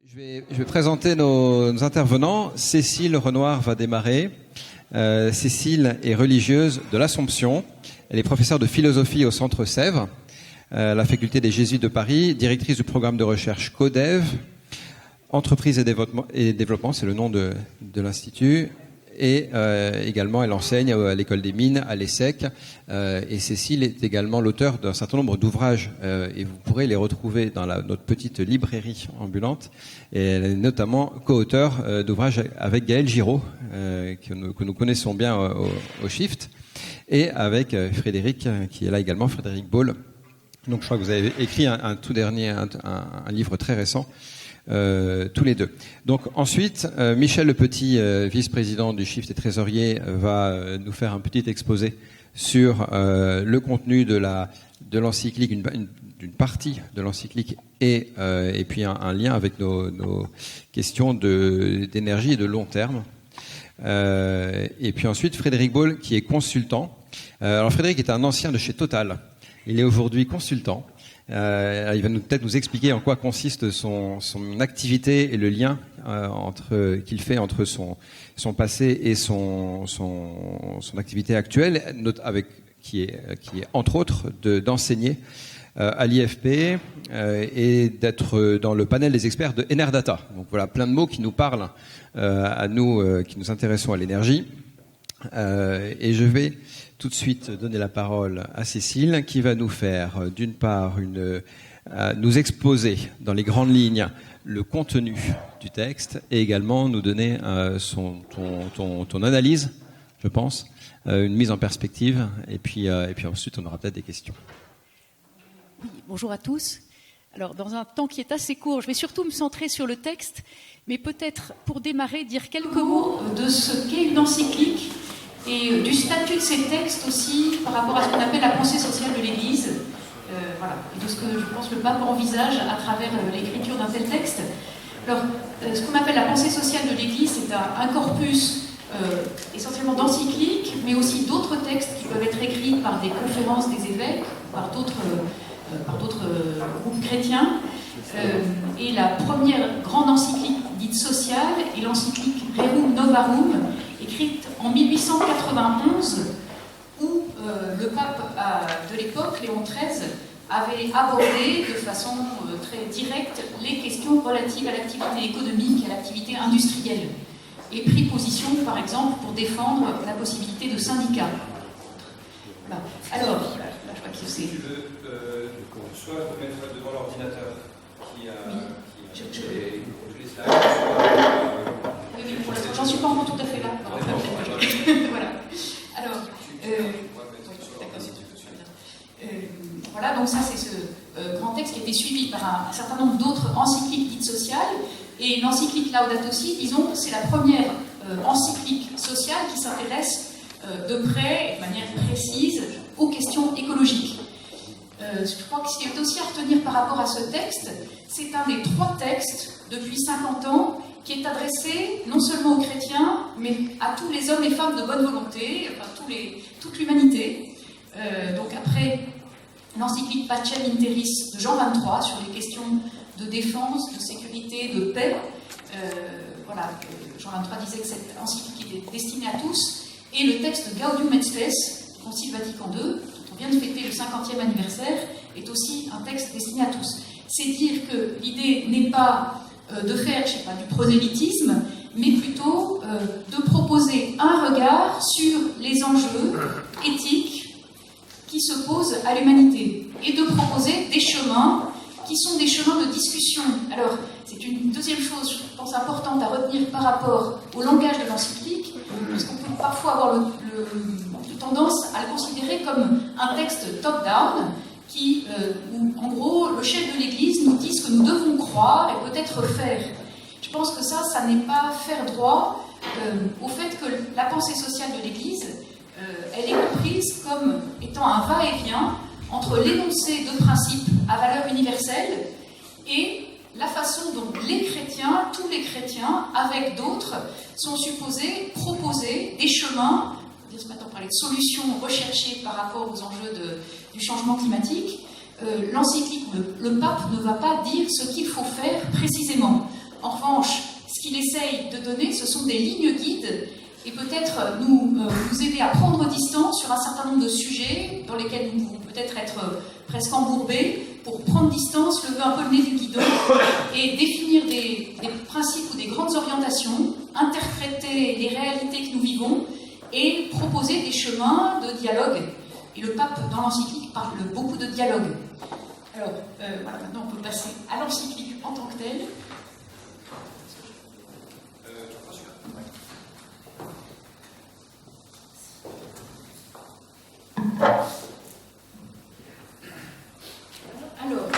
Je vais présenter nos intervenants. Cécile Renoir va démarrer. Cécile est religieuse de l'Assomption. Elle est professeure de philosophie au Centre Sèvres, la faculté des Jésuites de Paris, directrice du programme de recherche CODEV, Entreprise et développement, c'est le nom de l'Institut. Et également, elle enseigne à l'École des Mines, à l'ESSEC. Et Cécile est également l'auteur d'un certain nombre d'ouvrages. Et vous pourrez les retrouver dans notre petite librairie ambulante. Et elle est notamment co-auteure d'ouvrages avec Gaël Giraud, que nous connaissons bien au Shift. Et avec Frédéric, qui est là également, Frédéric Ball. Donc je crois que vous avez écrit un livre très récent. Tous les deux. Donc ensuite, Michel Lepetit, vice-président du Shift et trésorier, va nous faire un petit exposé sur le contenu de l'encyclique, d'une partie de l'encyclique et puis un lien avec nos questions d'énergie et de long terme. Et puis ensuite, Frédéric Ball, qui est consultant. Alors Frédéric est un ancien de chez Total. Il est aujourd'hui consultant. Il va peut-être nous expliquer en quoi consiste son activité et le lien qu'il fait entre son passé et son activité actuelle, qui est entre autres d'enseigner à l'IFP et d'être dans le panel des experts de Enerdata. Donc voilà, plein de mots qui nous parlent à nous qui nous intéressons à l'énergie. Et je vais tout de suite donner la parole à Cécile, qui va nous faire, d'une part, nous exposer dans les grandes lignes le contenu du texte et également nous donner ton analyse, je pense, une mise en perspective. Et puis ensuite, on aura peut-être des questions. Oui, bonjour à tous. Alors, dans un temps qui est assez court, je vais surtout me centrer sur le texte, mais peut-être, pour démarrer, dire quelques mots de ce qu'est une encyclique et du statut de ces textes aussi par rapport à ce qu'on appelle la pensée sociale de l'Église, voilà, et de ce que je pense le pape envisage à travers l'écriture d'un tel texte. Alors, ce qu'on appelle la pensée sociale de l'Église, c'est un corpus essentiellement d'encycliques, mais aussi d'autres textes qui peuvent être écrits par des conférences des évêques, par d'autres groupes chrétiens. Et la première grande encyclique dite sociale est l'encyclique Rerum Novarum, écrite en 1891, où le pape de l'époque, Léon XIII, avait abordé de façon très directe les questions relatives à l'activité économique et à l'activité industrielle, et pris position, par exemple, pour défendre la possibilité de syndicats. Voilà. Alors, là, je crois que c'est... Tu veux soit te mettre devant l'ordinateur qui a... Oui. Je les slides, Oui, j'en suis pas encore tout à fait là. Voilà. Alors, voilà, donc ça c'est ce grand texte qui a été suivi par un certain nombre d'autres encycliques dites sociales. Et l'encyclique Laudato Si, disons, c'est la première encyclique sociale qui s'intéresse de près et de manière précise aux questions écologiques. Je crois que ce qui est aussi à retenir par rapport à ce texte, c'est un des 3 textes depuis 50 ans qui est adressé non seulement aux chrétiens, mais à tous les hommes et femmes de bonne volonté, enfin toute l'humanité. Donc après l'encyclique Pacem in Terris de Jean XXIII sur les questions de défense, de sécurité, de paix, voilà, Jean XXIII disait que cette encyclique était destinée à tous, et le texte Gaudium et Spes du Concile Vatican II, dont on vient de fêter le 50e anniversaire, est aussi un texte destiné à tous. C'est dire que l'idée n'est pas de faire, je sais pas, du prosélytisme, mais plutôt de proposer un regard sur les enjeux éthiques qui se posent à l'humanité et de proposer des chemins qui sont des chemins de discussion. Alors, c'est une deuxième chose, je pense, importante à retenir par rapport au langage de l'encyclique, parce qu'on peut parfois avoir tendance à le considérer comme un texte top-down, où, en gros, le chef de l'Église nous dit ce que nous devons croire et peut-être faire. Je pense que ça n'est pas faire droit au fait que la pensée sociale de l'Église, elle est comprise comme étant un va-et-vient entre l'énoncé de principes à valeur universelle et la façon dont les chrétiens, tous les chrétiens, avec d'autres, sont supposés proposer des chemins. Ce matin, on parlait de solutions recherchées par rapport aux enjeux du changement climatique. L'encyclique, le pape ne va pas dire ce qu'il faut faire précisément. revanche, ce qu'il essaye de donner, ce sont des lignes guides et peut-être nous aider à prendre distance sur un certain nombre de sujets dans lesquels nous pouvons peut-être être presque embourbés, pour prendre distance, lever un peu le nez du guidon et définir des principes ou des grandes orientations, interpréter les réalités que nous vivons et proposer des chemins de dialogue. Et le pape, dans l'encyclique, parle beaucoup de dialogue. Alors, voilà, maintenant on peut passer à l'encyclique en tant que telle. Alors,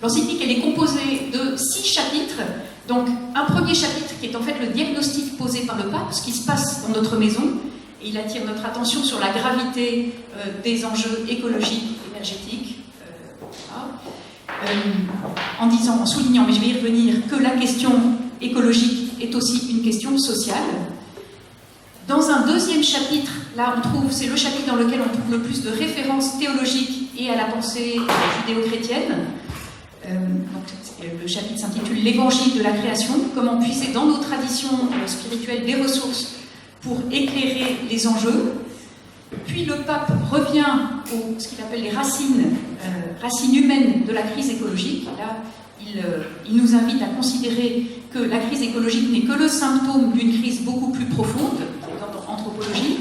l'encyclique, elle est composée de 6 chapitres. Donc, un premier chapitre qui est en fait le diagnostic posé par le pape, ce qui se passe dans notre maison, et il attire notre attention sur la gravité des enjeux écologiques, énergétiques, en soulignant, mais je vais y revenir, que la question écologique est aussi une question sociale. Dans un deuxième chapitre, là on trouve, c'est le chapitre dans lequel on trouve le plus de références théologiques et à la pensée judéo-chrétienne. Le chapitre s'intitule « L'évangile de la création », comment puiser dans nos traditions spirituelles des ressources pour éclairer les enjeux. Puis le pape revient à ce qu'il appelle les racines humaines de la crise écologique. Là, il nous invite à considérer que la crise écologique n'est que le symptôme d'une crise beaucoup plus profonde, d'ordre anthropologique.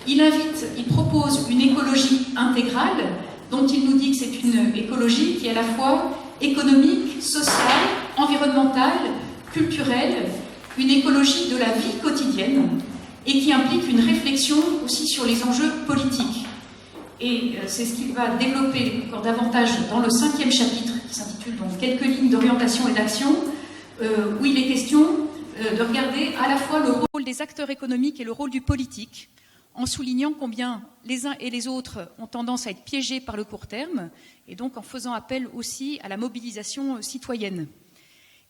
Il propose une écologie intégrale, dont il nous dit que c'est une écologie qui est à la fois économique, sociale, environnementale, culturelle, une écologie de la vie quotidienne, et qui implique une réflexion aussi sur les enjeux politiques. Et c'est ce qu'il va développer encore davantage dans le 5e chapitre, qui s'intitule donc « Quelques lignes d'orientation et d'action », où il est question de regarder à la fois le rôle des acteurs économiques et le rôle du politique, en soulignant combien les uns et les autres ont tendance à être piégés par le court terme, et donc en faisant appel aussi à la mobilisation citoyenne.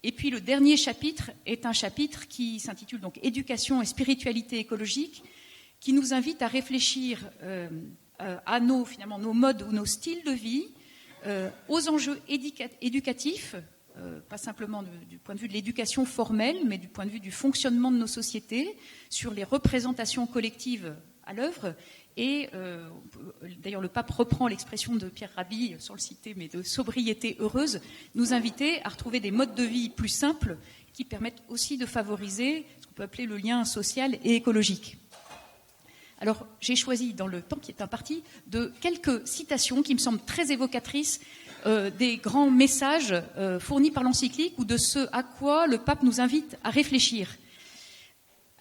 Et puis le dernier chapitre est un chapitre qui s'intitule donc « Éducation et spiritualité écologique », qui nous invite à réfléchir à nos modes ou nos styles de vie, aux enjeux éducatifs, pas simplement du point de vue de l'éducation formelle, mais du point de vue du fonctionnement de nos sociétés, sur les représentations collectives à l'œuvre. Et d'ailleurs, le pape reprend l'expression de Pierre Rabhi, sans le citer, mais de sobriété heureuse, nous inviter à retrouver des modes de vie plus simples qui permettent aussi de favoriser ce qu'on peut appeler le lien social et écologique. Alors, j'ai choisi, dans le temps qui est imparti, de quelques citations qui me semblent très évocatrices des grands messages fournis par l'encyclique ou de ce à quoi le pape nous invite à réfléchir.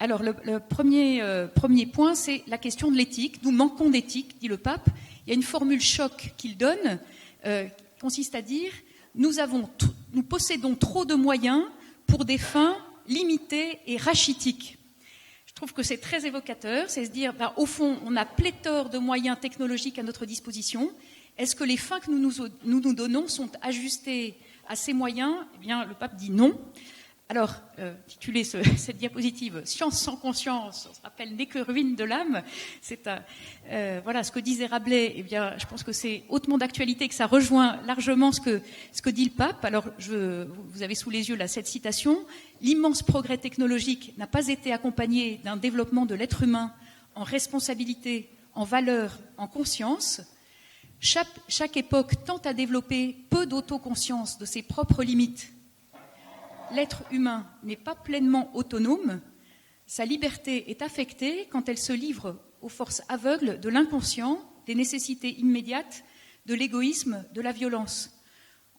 Alors, le premier point, c'est la question de l'éthique. Nous manquons d'éthique, dit le pape. Il y a une formule choc qu'il donne, qui consiste à dire « Nous possédons trop de moyens pour des fins limitées et rachitiques ». Je trouve que c'est très évocateur, c'est se dire, au fond, on a pléthore de moyens technologiques à notre disposition. Est-ce que les fins que nous donnons sont ajustées à ces moyens ? Eh bien, le pape dit non. Alors, titulé cette diapositive « Science sans conscience », on se rappelle « n'est que ruine de l'âme », c'est voilà ce que disait Rabelais. Eh bien, je pense que c'est hautement d'actualité, que ça rejoint largement ce que dit le pape. Alors, vous avez sous les yeux là cette citation. « L'immense progrès technologique n'a pas été accompagné d'un développement de l'être humain en responsabilité, en valeur, en conscience. Chaque époque tente à développer peu d'autoconscience de ses propres limites. L'être humain n'est pas pleinement autonome, sa liberté est affectée quand elle se livre aux forces aveugles de l'inconscient, des nécessités immédiates, de l'égoïsme, de la violence.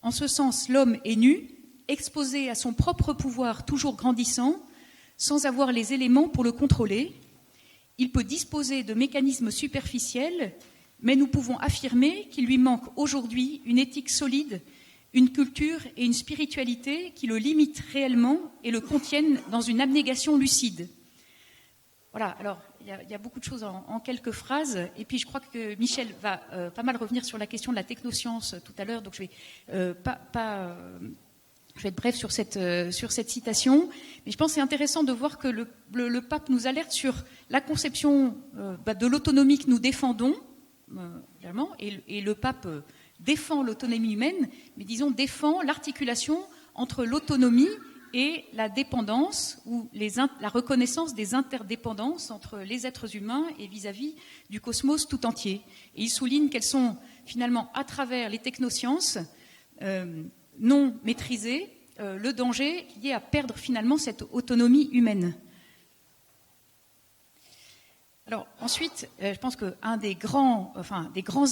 En ce sens, l'homme est nu, exposé à son propre pouvoir toujours grandissant, sans avoir les éléments pour le contrôler. Il peut disposer de mécanismes superficiels, mais nous pouvons affirmer qu'il lui manque aujourd'hui une éthique solide, une culture et une spiritualité qui le limitent réellement et le contiennent dans une abnégation lucide. Voilà, alors il y a beaucoup de choses en quelques phrases, et puis je crois que Michel va pas mal revenir sur la question de la technoscience tout à l'heure, donc je vais je vais être bref sur cette citation, mais je pense que c'est intéressant de voir que le pape nous alerte sur la conception de l'autonomie que nous défendons, également, et le pape défend l'autonomie humaine, mais disons défend l'articulation entre l'autonomie et la dépendance ou la reconnaissance des interdépendances entre les êtres humains et vis-à-vis du cosmos tout entier. Et il souligne qu'elles sont finalement, à travers les technosciences non maîtrisées, le danger lié à perdre finalement cette autonomie humaine. Alors ensuite, je pense qu'un des grands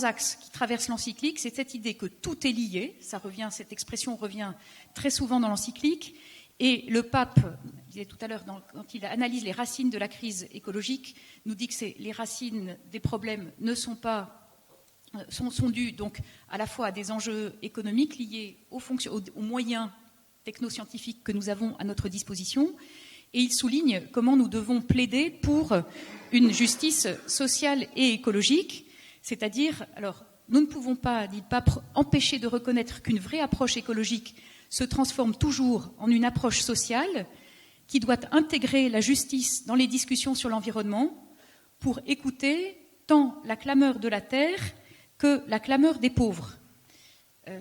axes qui traversent l'encyclique, c'est cette idée que tout est lié. Cette expression revient très souvent dans l'encyclique. Et le pape, je disais tout à l'heure, quand il analyse les racines de la crise écologique, nous dit que les racines des problèmes sont dues donc à la fois à des enjeux économiques liés aux moyens technoscientifiques que nous avons à notre disposition. Et il souligne comment nous devons plaider pour une justice sociale et écologique, c'est-à-dire, alors, nous ne pouvons pas, dit le pape, empêcher de reconnaître qu'une vraie approche écologique se transforme toujours en une approche sociale qui doit intégrer la justice dans les discussions sur l'environnement pour écouter tant la clameur de la terre que la clameur des pauvres.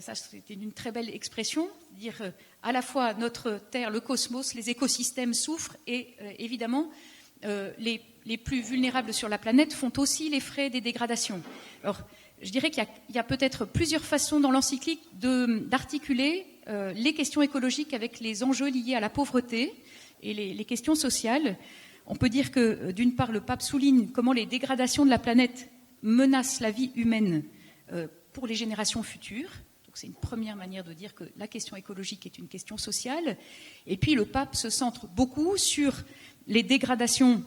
Ça, c'était une très belle expression, dire à la fois notre terre, le cosmos, les écosystèmes souffrent et évidemment les plus vulnérables sur la planète font aussi les frais des dégradations. Alors, je dirais qu'il y a peut-être plusieurs façons dans l'encyclique d'articuler les questions écologiques avec les enjeux liés à la pauvreté et les questions sociales. On peut dire que, d'une part, le pape souligne comment les dégradations de la planète menacent la vie humaine pour les générations futures. C'est une première manière de dire que la question écologique est une question sociale. Et puis le pape se centre beaucoup sur les dégradations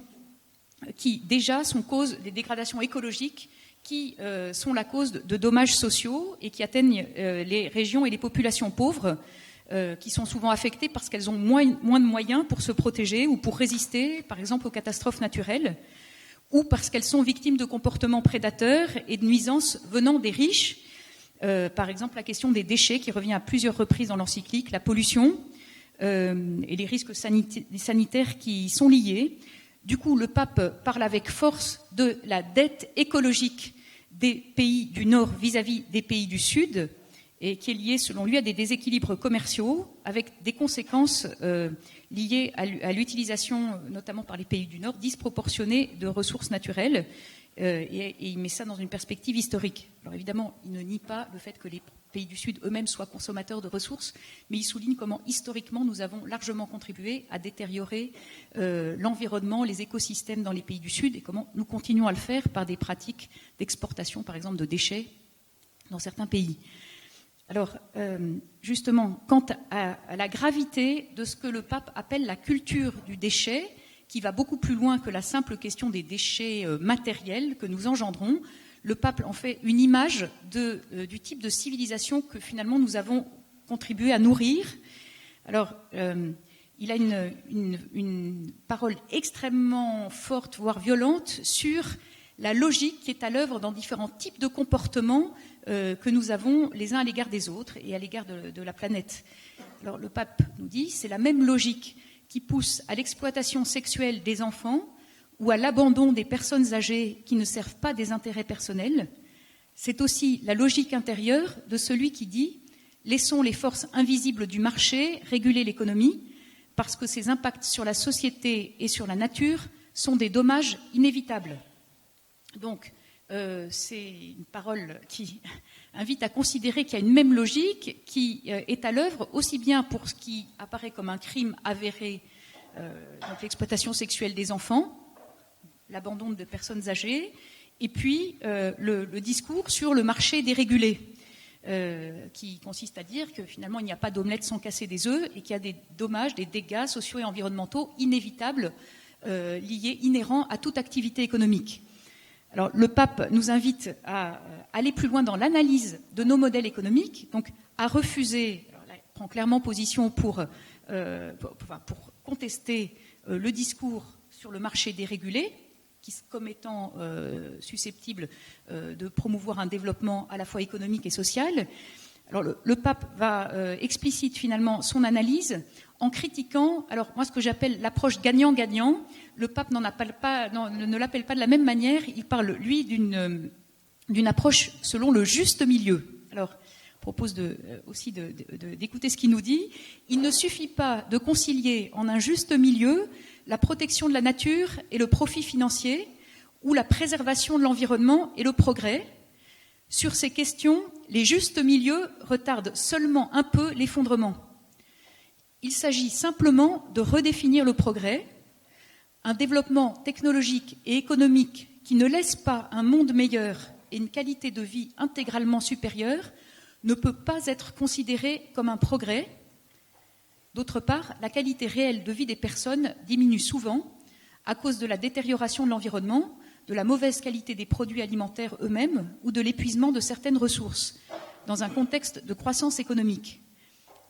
qui déjà sont cause des dégradations écologiques qui sont la cause de dommages sociaux et qui atteignent les régions et les populations pauvres qui sont souvent affectées parce qu'elles ont moins de moyens pour se protéger ou pour résister, par exemple, aux catastrophes naturelles, ou parce qu'elles sont victimes de comportements prédateurs et de nuisances venant des riches. Par exemple, la question des déchets qui revient à plusieurs reprises dans l'encyclique, la pollution et les risques sanitaires qui y sont liés. Du coup, le pape parle avec force de la dette écologique des pays du Nord vis-à-vis des pays du Sud et qui est liée, selon lui, à des déséquilibres commerciaux avec des conséquences liées à l'utilisation, notamment par les pays du Nord, disproportionnée de ressources naturelles. Et il met ça dans une perspective historique. Alors évidemment, il ne nie pas le fait que les pays du Sud eux-mêmes soient consommateurs de ressources, mais il souligne comment historiquement nous avons largement contribué à détériorer l'environnement, les écosystèmes dans les pays du Sud et comment nous continuons à le faire par des pratiques d'exportation, par exemple, de déchets dans certains pays. Alors, justement, quant à la gravité de ce que le pape appelle la culture du déchet, qui va beaucoup plus loin que la simple question des déchets matériels que nous engendrons, le pape en fait une image du type de civilisation que finalement nous avons contribué à nourrir. Alors, il a une parole extrêmement forte, voire violente, sur la logique qui est à l'œuvre dans différents types de comportements que nous avons les uns à l'égard des autres et à l'égard de la planète. Alors, le pape nous dit, c'est la même logique qui pousse à l'exploitation sexuelle des enfants ou à l'abandon des personnes âgées qui ne servent pas des intérêts personnels. C'est aussi la logique intérieure de celui qui dit « Laissons les forces invisibles du marché réguler l'économie, parce que ses impacts sur la société et sur la nature sont des dommages inévitables. » Donc, c'est une parole qui invite à considérer qu'il y a une même logique qui est à l'œuvre aussi bien pour ce qui apparaît comme un crime avéré, donc l'exploitation sexuelle des enfants, l'abandon de personnes âgées, et puis le discours sur le marché dérégulé, qui consiste à dire que finalement il n'y a pas d'omelette sans casser des œufs et qu'il y a des dommages, des dégâts sociaux et environnementaux inévitables, inhérents à toute activité économique. Alors, le pape nous invite à aller plus loin dans l'analyse de nos modèles économiques, donc à refuser, alors là, il prend clairement position pour contester le discours sur le marché dérégulé, comme étant susceptible de promouvoir un développement à la fois économique et social. Alors, le pape va explicite finalement son analyse en critiquant, alors moi ce que j'appelle l'approche gagnant-gagnant. Le pape ne l'appelle pas de la même manière, il parle lui d'une approche selon le juste milieu. Alors, je propose aussi d'écouter ce qu'il nous dit. Il ne suffit pas de concilier en un juste milieu la protection de la nature et le profit financier, ou la préservation de l'environnement et le progrès. Sur ces questions, les justes milieux retardent seulement un peu l'effondrement. Il s'agit simplement de redéfinir le progrès, un développement technologique et économique qui ne laisse pas un monde meilleur et une qualité de vie intégralement supérieure ne peut pas être considéré comme un progrès. D'autre part, la qualité réelle de vie des personnes diminue souvent à cause de la détérioration de l'environnement, de la mauvaise qualité des produits alimentaires eux-mêmes ou de l'épuisement de certaines ressources, dans un contexte de croissance économique.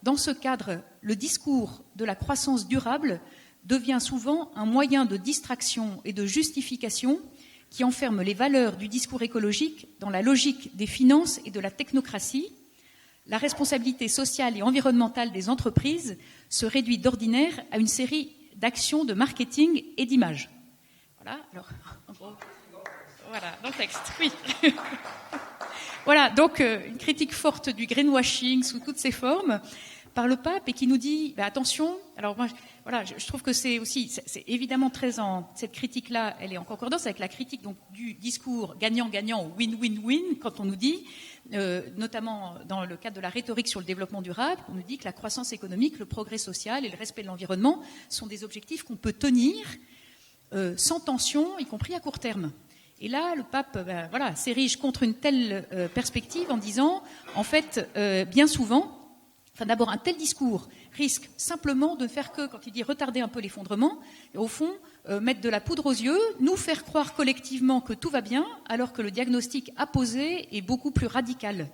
Dans ce cadre, le discours de la croissance durable devient souvent un moyen de distraction et de justification qui enferme les valeurs du discours écologique dans la logique des finances et de la technocratie. La responsabilité sociale et environnementale des entreprises se réduit d'ordinaire à une série d'actions de marketing et d'image. Voilà, alors, en gros, voilà, dans le texte, oui. Voilà, donc une critique forte du greenwashing sous toutes ses formes par le pape et qui nous dit, attention, alors moi, voilà, je trouve que c'est aussi, c'est évidemment très cette critique-là, elle est en concordance avec la critique donc, du discours gagnant-gagnant ou win-win-win, quand on nous dit, notamment dans le cadre de la rhétorique sur le développement durable, on nous dit que la croissance économique, le progrès social et le respect de l'environnement sont des objectifs qu'on peut tenir sans tension, y compris à court terme. Et là, le pape s'érige contre une telle perspective en disant, en fait, bien souvent, d'abord, un tel discours risque simplement de faire que, quand il dit retarder un peu l'effondrement, au fond, mettre de la poudre aux yeux, nous faire croire collectivement que tout va bien, alors que le diagnostic à poser est beaucoup plus radical.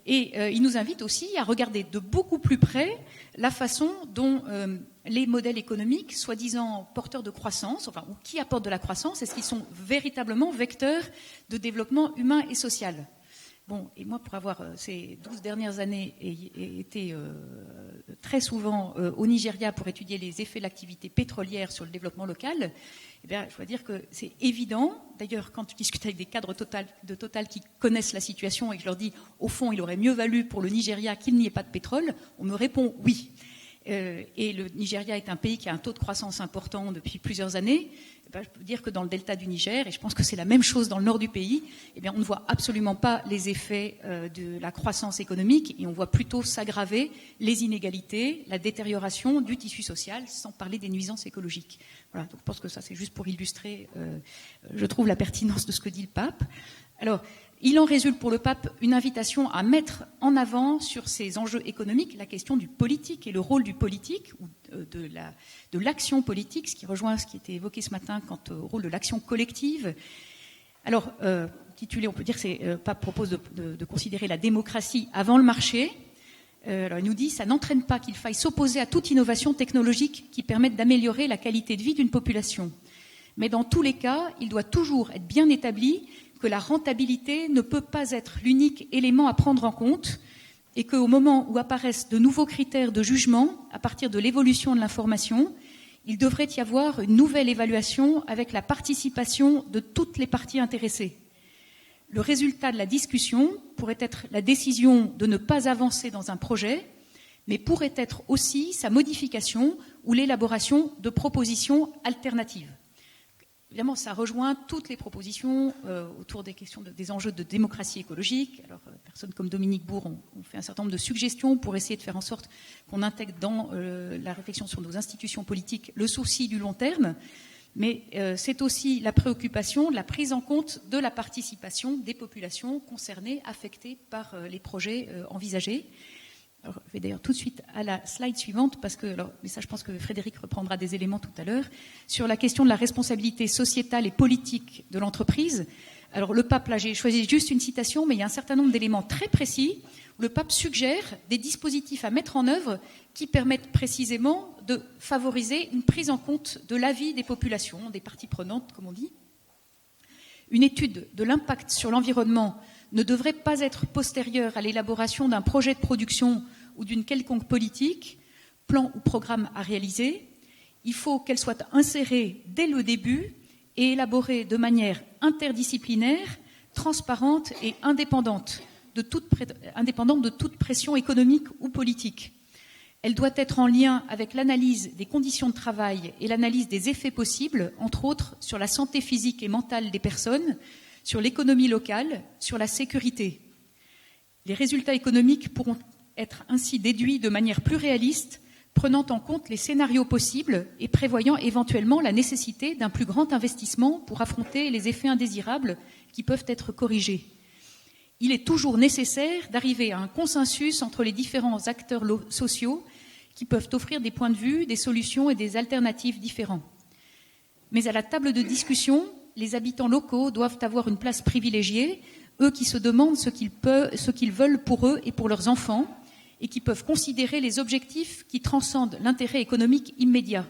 Et il nous invite aussi à regarder de beaucoup plus près la façon dont les modèles économiques, soi-disant porteurs de croissance, ou qui apportent de la croissance, est-ce qu'ils sont véritablement vecteurs de développement humain et social ? Bon, et moi, pour avoir ces 12 dernières années été très souvent au Nigeria pour étudier les effets de l'activité pétrolière sur le développement local, eh bien, je dois dire que c'est évident. D'ailleurs, quand je discute avec des cadres de Total qui connaissent la situation et que je leur dis, au fond, il aurait mieux valu pour le Nigeria qu'il n'y ait pas de pétrole, on me répond oui. Et le Nigeria est un pays qui a un taux de croissance important depuis plusieurs années. Je peux dire que dans le delta du Niger, et je pense que c'est la même chose dans le nord du pays, eh bien, on ne voit absolument pas les effets de la croissance économique et on voit plutôt s'aggraver les inégalités, la détérioration du tissu social, sans parler des nuisances écologiques. Voilà, donc je pense que ça, c'est juste pour illustrer, je trouve, la pertinence de ce que dit le pape. Alors, il en résulte pour le pape une invitation à mettre en avant sur ces enjeux économiques la question du politique et le rôle du politique, ou de l'action politique, ce qui rejoint ce qui était évoqué ce matin quant au rôle de l'action collective. Alors, titulé, on peut dire que le pape propose de considérer la démocratie avant le marché. Alors, il nous dit, ça n'entraîne pas qu'il faille s'opposer à toute innovation technologique qui permette d'améliorer la qualité de vie d'une population. Mais dans tous les cas, il doit toujours être bien établi que la rentabilité ne peut pas être l'unique élément à prendre en compte et qu'au moment où apparaissent de nouveaux critères de jugement, à partir de l'évolution de l'information, il devrait y avoir une nouvelle évaluation avec la participation de toutes les parties intéressées. Le résultat de la discussion pourrait être la décision de ne pas avancer dans un projet, mais pourrait être aussi sa modification ou l'élaboration de propositions alternatives. Évidemment, ça rejoint toutes les propositions autour des questions des enjeux de démocratie écologique. Alors, personnes comme Dominique Bourg ont fait un certain nombre de suggestions pour essayer de faire en sorte qu'on intègre dans la réflexion sur nos institutions politiques le souci du long terme. Mais c'est aussi la préoccupation de la prise en compte de la participation des populations concernées, affectées par les projets envisagés. Alors, je vais d'ailleurs tout de suite à la slide suivante, parce que, mais ça je pense que Frédéric reprendra des éléments tout à l'heure, sur la question de la responsabilité sociétale et politique de l'entreprise. Alors le pape, là j'ai choisi juste une citation, mais il y a un certain nombre d'éléments très précis où le pape suggère des dispositifs à mettre en œuvre qui permettent précisément de favoriser une prise en compte de l'avis des populations, des parties prenantes, comme on dit. Une étude de l'impact sur l'environnement ne devrait pas être postérieure à l'élaboration d'un projet de production ou d'une quelconque politique, plan ou programme à réaliser. Il faut qu'elle soit insérée dès le début et élaborée de manière interdisciplinaire, transparente et indépendante, indépendante de toute pression économique ou politique. Elle doit être en lien avec l'analyse des conditions de travail et l'analyse des effets possibles, entre autres sur la santé physique et mentale des personnes, sur l'économie locale, sur la sécurité. Les résultats économiques pourront être ainsi déduits de manière plus réaliste, prenant en compte les scénarios possibles et prévoyant éventuellement la nécessité d'un plus grand investissement pour affronter les effets indésirables qui peuvent être corrigés. Il est toujours nécessaire d'arriver à un consensus entre les différents acteurs sociaux qui peuvent offrir des points de vue, des solutions et des alternatives différents. Mais à la table de discussion, les habitants locaux doivent avoir une place privilégiée, eux qui se demandent ce qu'ils veulent pour eux et pour leurs enfants, et qui peuvent considérer les objectifs qui transcendent l'intérêt économique immédiat.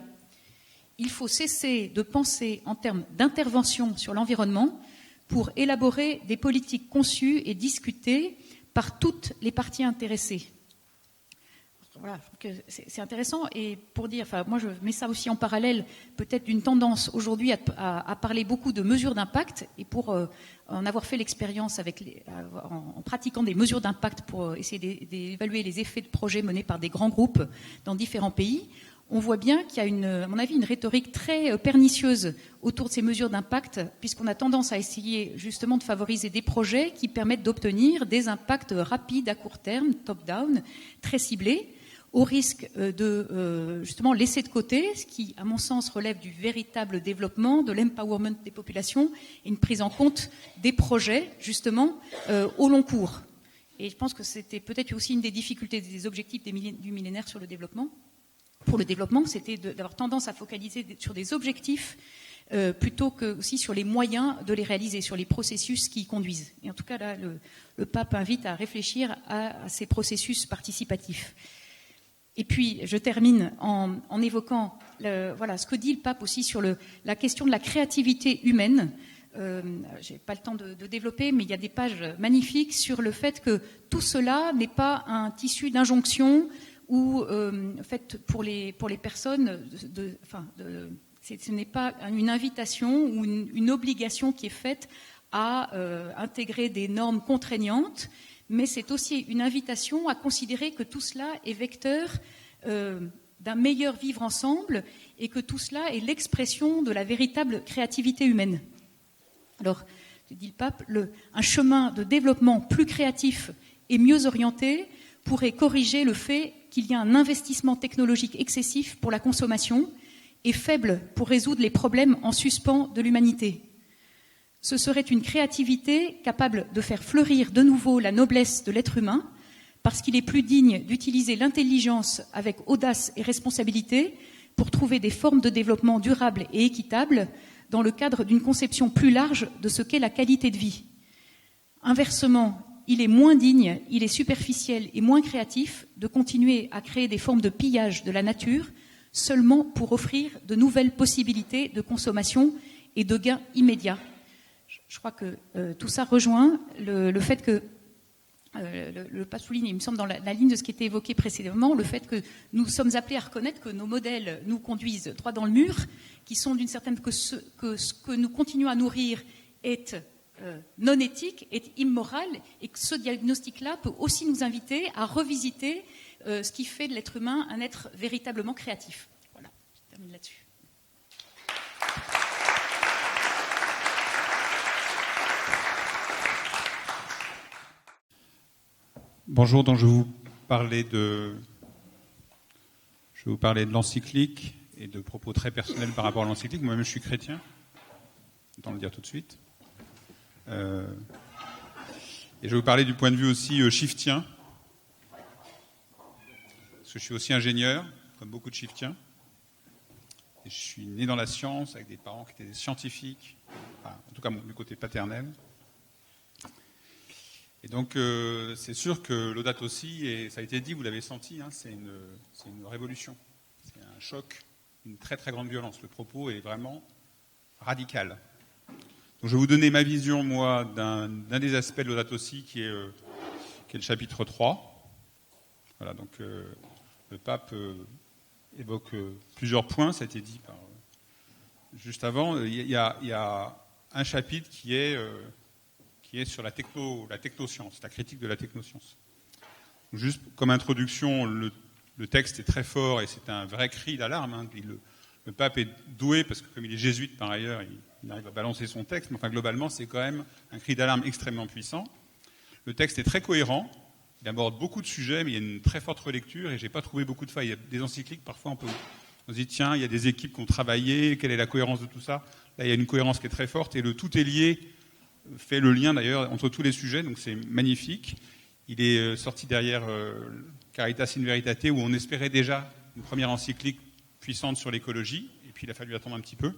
Il faut cesser de penser en termes d'intervention sur l'environnement pour élaborer des politiques conçues et discutées par toutes les parties intéressées. Voilà, c'est intéressant. Et pour dire, moi je mets ça aussi en parallèle peut-être d'une tendance aujourd'hui à parler beaucoup de mesures d'impact, et pour en avoir fait l'expérience en pratiquant des mesures d'impact pour essayer d'évaluer les effets de projets menés par des grands groupes dans différents pays, on voit bien qu'il y a, à mon avis, une rhétorique très pernicieuse autour de ces mesures d'impact, puisqu'on a tendance à essayer justement de favoriser des projets qui permettent d'obtenir des impacts rapides à court terme, top-down, très ciblés, au risque de justement laisser de côté ce qui, à mon sens, relève du véritable développement, de l'empowerment des populations, et une prise en compte des projets, justement, au long cours. Et je pense que c'était peut-être aussi une des difficultés des objectifs du millénaire sur le développement. Pour le développement, c'était d'avoir tendance à focaliser sur des objectifs plutôt que aussi sur les moyens de les réaliser, sur les processus qui y conduisent. Et en tout cas, là, le pape invite à réfléchir à ces processus participatifs. Et puis, je termine en évoquant ce que dit le pape aussi sur la question de la créativité humaine. Je n'ai pas le temps de développer, mais il y a des pages magnifiques sur le fait que tout cela n'est pas un tissu d'injonction ou fait pour les personnes, ce n'est pas une invitation ou une obligation qui est faite à intégrer des normes contraignantes, mais c'est aussi une invitation à considérer que tout cela est vecteur d'un meilleur vivre ensemble et que tout cela est l'expression de la véritable créativité humaine. Alors, dit le pape, un chemin de développement plus créatif et mieux orienté pourrait corriger le fait qu'il y a un investissement technologique excessif pour la consommation et faible pour résoudre les problèmes en suspens de l'humanité. Ce serait une créativité capable de faire fleurir de nouveau la noblesse de l'être humain, parce qu'il est plus digne d'utiliser l'intelligence avec audace et responsabilité pour trouver des formes de développement durables et équitables dans le cadre d'une conception plus large de ce qu'est la qualité de vie. Inversement, il est moins digne, il est superficiel et moins créatif de continuer à créer des formes de pillage de la nature seulement pour offrir de nouvelles possibilités de consommation et de gains immédiats. Je crois que tout ça rejoint le fait que le pape souligne, il me semble, dans la ligne de ce qui était évoqué précédemment, le fait que nous sommes appelés à reconnaître que nos modèles nous conduisent droit dans le mur, qui sont d'une certaine que ce que nous continuons à nourrir est non éthique, est immoral, et que ce diagnostic-là peut aussi nous inviter à revisiter ce qui fait de l'être humain un être véritablement créatif. Voilà, je termine là-dessus. Bonjour, donc je vais vous parler de l'encyclique et de propos très personnels par rapport à l'encyclique. Moi-même, je suis chrétien, autant le dire tout de suite. Et je vais vous parler du point de vue aussi shiftien, parce que je suis aussi ingénieur, comme beaucoup de shiftiens. Et je suis né dans la science, avec des parents qui étaient des scientifiques, enfin, en tout cas du côté paternel. Et donc, c'est sûr que Laudato Si, et ça a été dit, vous l'avez senti, c'est une révolution. C'est un choc, une très très grande violence. Le propos est vraiment radical. Donc, je vais vous donner ma vision, moi, d'un des aspects de Laudato Si, qui est le chapitre 3. Voilà, donc le pape évoque plusieurs points, ça a été dit juste avant. Il y a un chapitre qui est qui est sur la technoscience, la critique de la technoscience. Juste comme introduction, le texte est très fort et c'est un vrai cri d'alarme. Hein. Le pape est doué, parce que comme il est jésuite par ailleurs, il arrive à balancer son texte, mais enfin globalement c'est quand même un cri d'alarme extrêmement puissant. Le texte est très cohérent, il aborde beaucoup de sujets, mais il y a une très forte relecture et j'ai pas trouvé beaucoup de failles. Il y a des encycliques, parfois on se dit tiens, il y a des équipes qui ont travaillé, quelle est la cohérence de tout ça? Là il y a une cohérence qui est très forte et le tout est lié, fait le lien d'ailleurs entre tous les sujets, donc c'est magnifique. Il est sorti derrière Caritas in Veritate, où on espérait déjà une première encyclique puissante sur l'écologie, et puis il a fallu attendre un petit peu.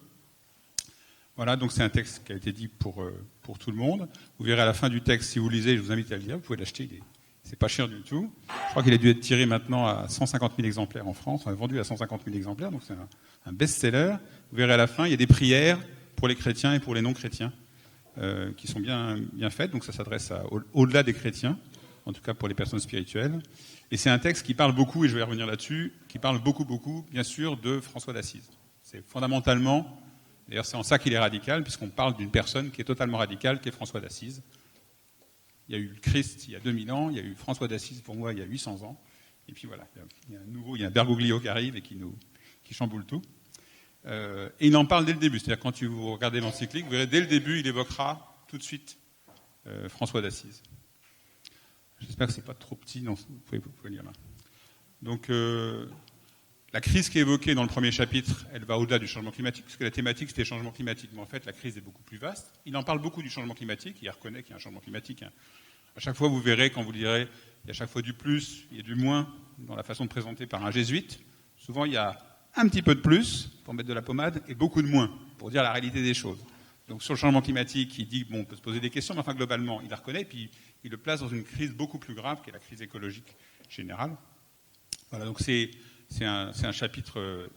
Voilà, donc c'est un texte qui a été dit pour tout le monde. Vous verrez à la fin du texte, si vous lisez, je vous invite à le lire, vous pouvez l'acheter, c'est pas cher du tout. Je crois qu'il a dû être tiré maintenant à 150 000 exemplaires en France, on a vendu à 150 000 exemplaires, donc c'est un best-seller. Vous verrez à la fin, il y a des prières pour les chrétiens et pour les non-chrétiens, qui sont bien faites, donc ça s'adresse au-delà des chrétiens, en tout cas pour les personnes spirituelles. Et c'est un texte qui parle beaucoup, et je vais revenir là-dessus, qui parle beaucoup, bien sûr, de François d'Assise. C'est fondamentalement, d'ailleurs c'est en ça qu'il est radical, puisqu'on parle d'une personne qui est totalement radicale, qui est François d'Assise. Il y a eu le Christ il y a 2000 ans, il y a eu François d'Assise pour moi il y a 800 ans, et puis voilà, il y a un Bergoglio qui arrive et qui chamboule tout. Et il en parle dès le début, c'est-à-dire quand vous regardez l'encyclique, vous verrez dès le début, il évoquera tout de suite François d'Assise. J'espère que c'est pas trop petit, non, vous pouvez lire là. Donc, la crise qui est évoquée dans le premier chapitre, elle va au-delà du changement climatique, parce que la thématique c'était le changement climatique, mais en fait la crise est beaucoup plus vaste. Il en parle beaucoup du changement climatique, il reconnaît qu'il y a un changement climatique. Hein. À chaque fois, vous verrez, quand vous lirez, il y a à chaque fois du plus, il y a du moins, dans la façon de présenter par un jésuite. Souvent, il y a un petit peu de plus, pour mettre de la pommade, et beaucoup de moins, pour dire la réalité des choses. Donc sur le changement climatique, il dit, bon, on peut se poser des questions, mais enfin globalement, il la reconnaît, et puis il le place dans une crise beaucoup plus grave, qui est la crise écologique générale. Voilà, donc c'est un chapitre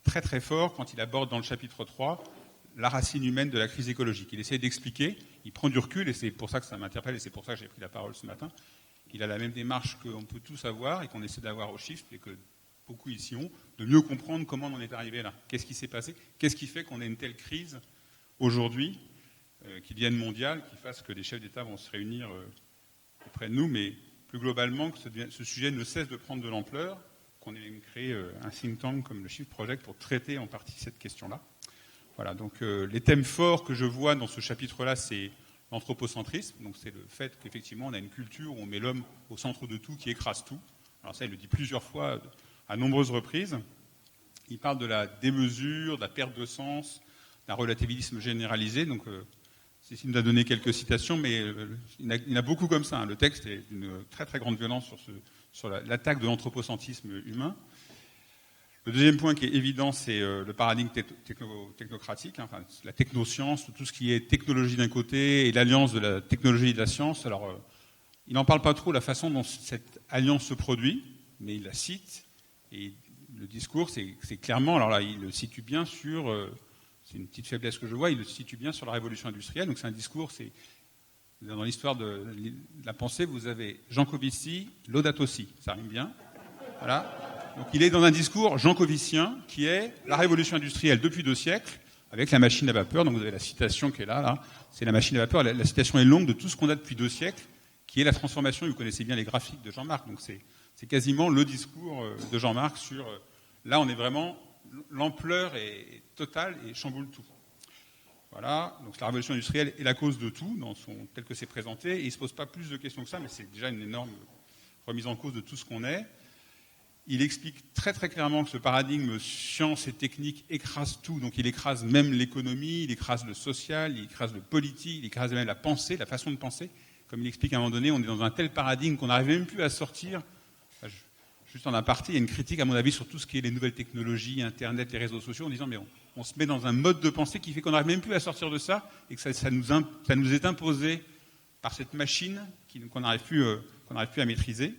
très très fort, quand il aborde dans le chapitre 3 la racine humaine de la crise écologique. Il essaie d'expliquer, il prend du recul, et c'est pour ça que ça m'interpelle, et c'est pour ça que j'ai pris la parole ce matin. Il a la même démarche qu'on peut tous avoir, et qu'on essaie d'avoir au Shift, et que beaucoup ici ont, de mieux comprendre comment on en est arrivé là. Qu'est-ce qui s'est passé? Qu'est-ce qui fait qu'on ait une telle crise aujourd'hui, qui devienne mondiale, qui fasse que les chefs d'État vont se réunir auprès de nous, mais plus globalement, que ce sujet ne cesse de prendre de l'ampleur, qu'on ait même créé un think tank comme le Shift Project pour traiter en partie cette question-là. Voilà, donc les thèmes forts que je vois dans ce chapitre-là, c'est l'anthropocentrisme, donc c'est le fait qu'effectivement on a une culture où on met l'homme au centre de tout, qui écrase tout. Alors ça, il le dit plusieurs fois, à nombreuses reprises. Il parle de la démesure, de la perte de sens, d'un relativisme généralisé. Donc, Cécile nous a donné quelques citations, mais il y en a beaucoup comme ça. Hein. Le texte est d'une très très grande violence sur l'attaque de l'anthropocentrisme humain. Le deuxième point qui est évident, c'est le paradigme technocratique, hein, enfin, la technoscience, tout ce qui est technologie d'un côté et l'alliance de la technologie et de la science. Alors, il n'en parle pas trop la façon dont cette alliance se produit, mais il la cite. Et le discours, c'est clairement, alors là, il le situe bien sur, c'est une petite faiblesse que je vois, il le situe bien sur la révolution industrielle. Donc c'est un discours, dans l'histoire de la pensée, vous avez Jancovici, Laudato Si, ça rime bien. Voilà. Donc il est dans un discours jankovicien qui est la révolution industrielle depuis 2 siècles, avec la machine à vapeur. Donc vous avez la citation qui est là. C'est la machine à vapeur. La citation est longue de tout ce qu'on a depuis 2 siècles, qui est la transformation. Vous connaissez bien les graphiques de Jean-Marc, donc c'est quasiment le discours de Jean-Marc sur... Là, on est vraiment... L'ampleur est totale et chamboule tout. Voilà, donc la révolution industrielle est la cause de tout, tel que c'est présenté, et il ne se pose pas plus de questions que ça, mais c'est déjà une énorme remise en cause de tout ce qu'on est. Il explique très très clairement que ce paradigme science et technique écrase tout, donc il écrase même l'économie, il écrase le social, il écrase le politique, il écrase même la pensée, la façon de penser. Comme il explique à un moment donné, on est dans un tel paradigme qu'on n'arrive même plus à sortir. Juste en aparté, il y a une critique, à mon avis, sur tout ce qui est les nouvelles technologies, Internet, les réseaux sociaux, en disant mais on se met dans un mode de pensée qui fait qu'on n'arrive même plus à sortir de ça et que ça nous est imposé par cette machine qu'on n'arrive plus à maîtriser.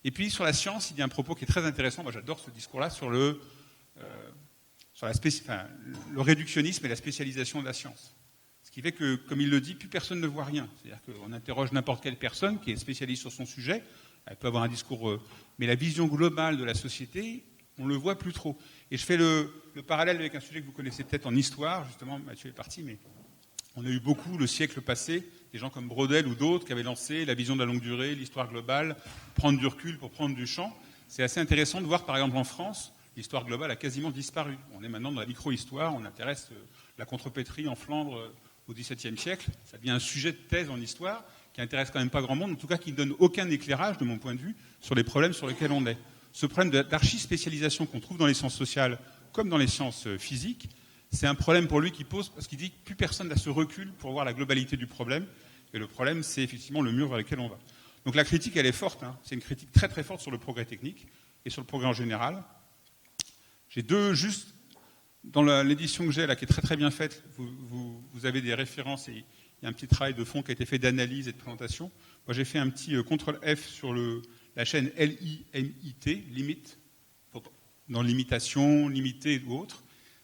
Et puis sur la science, il y a un propos qui est très intéressant. Moi, j'adore ce discours-là sur le réductionnisme et la spécialisation de la science. Ce qui fait que, comme il le dit, plus personne ne voit rien. C'est-à-dire qu'on interroge n'importe quelle personne qui est spécialiste sur son sujet. Elle peut avoir un discours, mais la vision globale de la société, on ne le voit plus trop. Et je fais le parallèle avec un sujet que vous connaissez peut-être en histoire, justement, Mathieu est parti, mais On a eu beaucoup, le siècle passé, des gens comme Braudel ou d'autres qui avaient lancé la vision de la longue durée, l'histoire globale, prendre du recul pour prendre du champ. C'est assez intéressant de voir, par exemple, en France, l'histoire globale a quasiment disparu. On est maintenant dans la micro-histoire, on intéresse la contrepétrie en Flandre au XVIIe siècle. Ça devient un sujet de thèse en histoire qui intéresse quand même pas grand monde, en tout cas qui ne donne aucun éclairage, de mon point de vue, sur les problèmes sur lesquels on est. Ce problème d'archi-spécialisation qu'on trouve dans les sciences sociales comme dans les sciences physiques, c'est un problème pour lui qui pose, parce qu'il dit que plus personne n'a ce recul pour voir la globalité du problème. Et le problème, c'est effectivement le mur vers lequel on va. Donc la critique, elle est forte. Hein. C'est une critique très très forte sur le progrès technique et sur le progrès en général. J'ai deux, juste, dans l'édition que j'ai, là, qui est très très bien faite, vous avez des références et il y a un petit travail de fond qui a été fait d'analyse et de présentation. Moi, j'ai fait un petit CTRL F sur la chaîne LIMIT, limite, dans l'imitation, limité ou autre.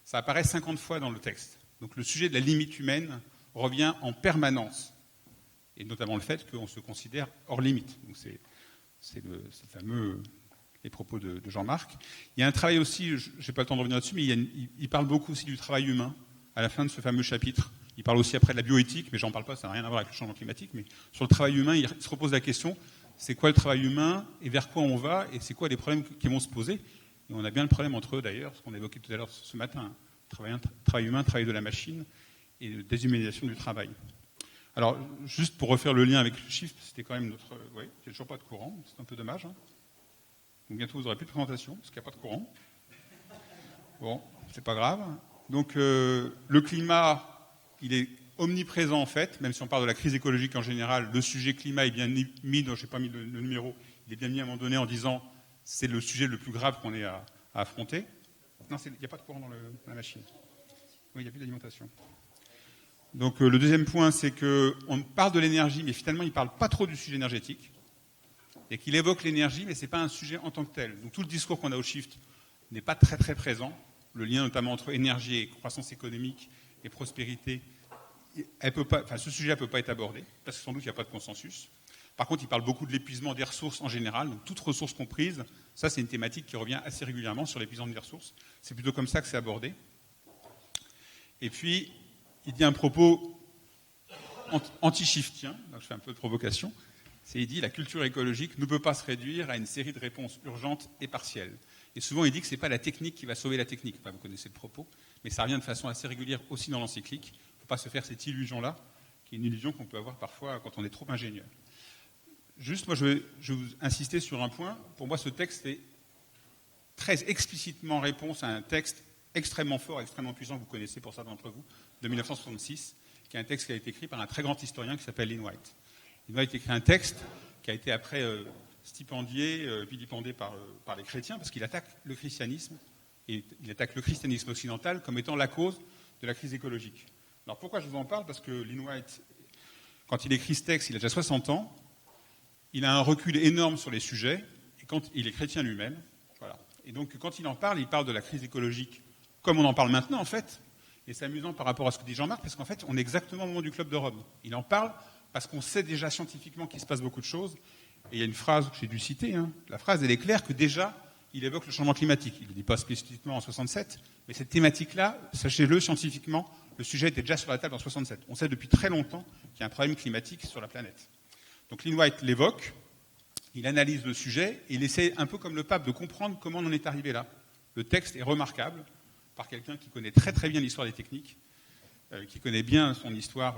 Ça apparaît 50 fois dans le texte. Donc le sujet de la limite humaine revient en permanence. Et notamment le fait qu'on se considère hors limite. Donc c'est le fameux les propos de Jean-Marc. Il y a un travail aussi, je n'ai pas le temps de revenir là-dessus, mais il parle beaucoup aussi du travail humain à la fin de ce fameux chapitre. Il parle aussi après de la bioéthique, mais j'en parle pas, ça n'a rien à voir avec le changement climatique. Mais sur le travail humain, il se repose la question, c'est quoi le travail humain et vers quoi on va et c'est quoi les problèmes qui vont se poser. Et on a bien le problème entre eux d'ailleurs, ce qu'on évoquait tout à l'heure ce matin, travail humain, travail de la machine et déshumanisation du travail. Alors, juste pour refaire le lien avec le chiffre, c'était quand même notre... Oui, il n'y a toujours pas de courant, c'est un peu dommage. Hein. Donc bientôt, vous n'aurez plus de présentation, parce qu'il n'y a pas de courant. Bon, c'est pas grave. Donc, le climat, il est omniprésent en fait, même si on parle de la crise écologique en général, le sujet climat est bien mis, je n'ai pas mis le numéro, il est bien mis à un moment donné en disant c'est le sujet le plus grave qu'on ait à affronter. Non, il n'y a pas de courant dans la machine. Oui, il n'y a plus d'alimentation. Donc le deuxième point, c'est qu'on parle de l'énergie, mais finalement, il ne parle pas trop du sujet énergétique. Et qu'il évoque l'énergie, mais ce n'est pas un sujet en tant que tel. Donc tout le discours qu'on a au Shift n'est pas très très présent. Le lien notamment entre énergie et croissance économique et prospérité, ce sujet ne peut pas être abordé, parce que sans doute il n'y a pas de consensus. Par contre, il parle beaucoup de l'épuisement des ressources en général, donc toutes ressources comprises. Ça, c'est une thématique qui revient assez régulièrement sur l'épuisement des ressources. C'est plutôt comme ça que c'est abordé. Et puis, il dit un propos anti-shiftien, donc je fais un peu de provocation, il dit la culture écologique ne peut pas se réduire à une série de réponses urgentes et partielles. Et souvent, il dit que ce n'est pas la technique qui va sauver la technique. Enfin, vous connaissez le propos, mais ça revient de façon assez régulière aussi dans l'encyclique. Il ne faut pas se faire cette illusion-là, qui est une illusion qu'on peut avoir parfois quand on est trop ingénieur. Juste, moi, je vais vous insister sur un point. Pour moi, ce texte est très explicitement réponse à un texte extrêmement fort, extrêmement puissant, que vous connaissez pour certains d'entre vous, de 1966, qui est un texte qui a été écrit par un très grand historien qui s'appelle Lynn White. Lynn White a écrit un texte qui a été après stipendié, vilipendé par les chrétiens, parce qu'il attaque le christianisme, et il attaque le christianisme occidental comme étant la cause de la crise écologique. Alors pourquoi je vous en parle ? Parce que Lynn White, quand il écrit ce texte, il a déjà 60 ans, il a un recul énorme sur les sujets, et quand il est chrétien lui-même, voilà. Et donc quand il parle de la crise écologique comme on en parle maintenant en fait, et c'est amusant par rapport à ce que dit Jean-Marc, parce qu'en fait on est exactement au moment du Club de Rome. Il en parle parce qu'on sait déjà scientifiquement qu'il se passe beaucoup de choses, et il y a une phrase que j'ai dû citer, hein. La phrase elle est claire que déjà il évoque le changement climatique. Il ne le dit pas spécifiquement en 67, mais cette thématique-là, sachez-le scientifiquement, le sujet était déjà sur la table en 67. On sait depuis très longtemps qu'il y a un problème climatique sur la planète. Donc Lynn White l'évoque, il analyse le sujet, et il essaie un peu comme le pape de comprendre comment on en est arrivé là. Le texte est remarquable, par quelqu'un qui connaît très très bien l'histoire des techniques, qui connaît bien son histoire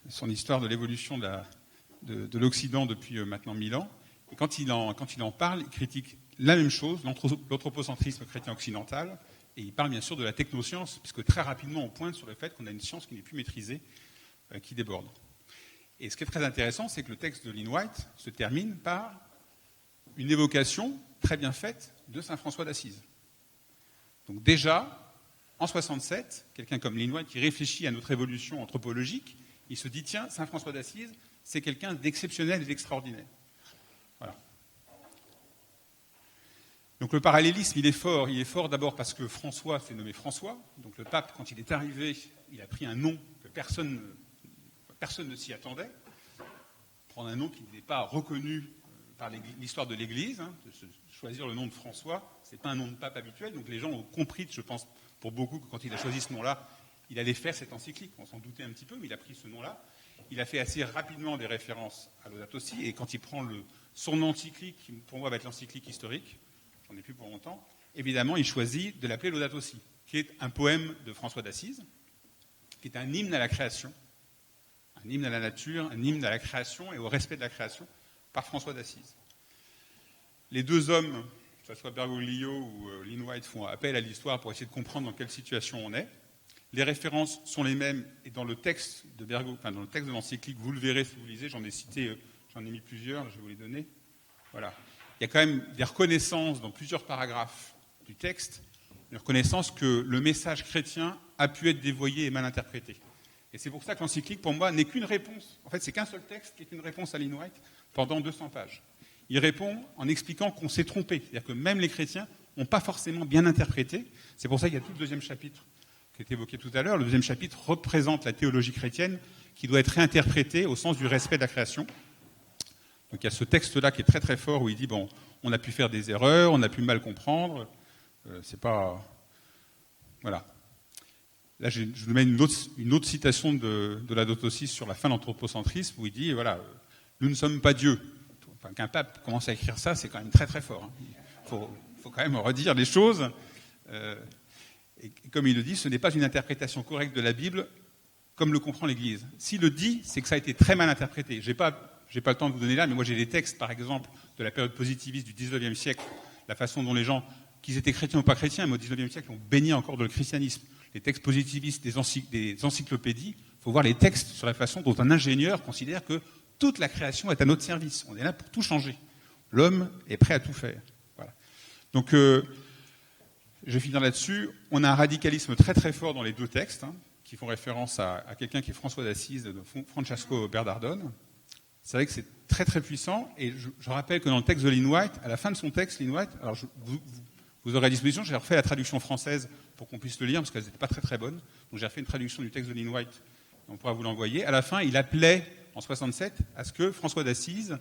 de l'évolution de l'Occident depuis maintenant 1000 ans. Et quand il en parle, il critique la même chose, l'anthropocentrisme chrétien occidental, et il parle bien sûr de la technoscience, puisque très rapidement on pointe sur le fait qu'on a une science qui n'est plus maîtrisée, qui déborde. Et ce qui est très intéressant, c'est que le texte de Lynn White se termine par une évocation très bien faite de saint François d'Assise. Donc déjà, en 67, quelqu'un comme Lynn White qui réfléchit à notre évolution anthropologique, il se dit, tiens, saint François d'Assise, c'est quelqu'un d'exceptionnel et d'extraordinaire. Voilà. Donc le parallélisme, il est fort d'abord parce que François s'est nommé François, donc le pape, quand il est arrivé, il a pris un nom que personne ne s'y attendait, prendre un nom qui n'est pas reconnu par l'histoire de l'Église, hein, choisir le nom de François, ce n'est pas un nom de pape habituel, donc les gens ont compris, je pense, pour beaucoup, que quand il a choisi ce nom-là, il allait faire cette encyclique. On s'en doutait un petit peu, mais il a pris ce nom-là. Il a fait assez rapidement des références à Laudato Si, et quand il prend son encyclique, qui pour moi va être l'encyclique historique, j'en ai plus pour longtemps, évidemment, il choisit de l'appeler Laudato Si, qui est un poème de François d'Assise, qui est un hymne à la création, un hymne à la nature, un hymne à la création et au respect de la création, par François d'Assise. Les deux hommes, que ce soit Bergoglio ou Lynn White, font appel à l'histoire pour essayer de comprendre dans quelle situation on est. Les références sont les mêmes, et dans le texte de dans le texte de l'encyclique, vous le verrez si vous lisez, j'en ai mis plusieurs, je vais vous les donner. Voilà. Il y a quand même des reconnaissances dans plusieurs paragraphes du texte, une reconnaissance que le message chrétien a pu être dévoyé et mal interprété. Et c'est pour ça que l'encyclique, pour moi, n'est qu'une réponse. En fait, c'est qu'un seul texte qui est une réponse à Lynn White pendant 200 pages. Il répond en expliquant qu'on s'est trompé. C'est-à-dire que même les chrétiens n'ont pas forcément bien interprété. C'est pour ça qu'il y a tout le deuxième chapitre qui est évoqué tout à l'heure. Le deuxième chapitre représente la théologie chrétienne qui doit être réinterprétée au sens du respect de la création. Donc il y a ce texte-là qui est très très fort où il dit, bon, on a pu faire des erreurs, on a pu mal comprendre, c'est pas... Voilà. Là, je vous mets une autre citation de Laudato Si sur la fin de l'anthropocentrisme où il dit, voilà, nous ne sommes pas Dieu. Enfin, qu'un pape commence à écrire ça, c'est quand même très très fort. Hein. Faut quand même redire les choses. Et comme il le dit, ce n'est pas une interprétation correcte de la Bible comme le comprend l'Église. S'il le dit, c'est que ça a été très mal interprété. J'ai pas le temps de vous donner là, mais moi j'ai des textes, par exemple, de la période positiviste du XIXe siècle, la façon dont les gens, qu'ils étaient chrétiens ou pas chrétiens, mais au XIXe siècle, ont baigné encore dans le christianisme. Les textes positivistes des encyclopédies, il faut voir les textes sur la façon dont un ingénieur considère que toute la création est à notre service. On est là pour tout changer. L'homme est prêt à tout faire. Voilà. Donc, je vais finir là-dessus. On a un radicalisme très très fort dans les deux textes, qui font référence à quelqu'un qui est François d'Assise, de Francesco Bernardone. C'est vrai que c'est très très puissant. Et je rappelle que dans le texte de Lynn White, à la fin de son texte, Lynn White, alors vous aurez à disposition, j'ai refait la traduction française pour qu'on puisse le lire, parce qu'elles n'étaient pas très très bonnes. Donc j'ai refait une traduction du texte de Lynn White, on pourra vous l'envoyer. À la fin, il appelait, en 67, à ce que François d'Assise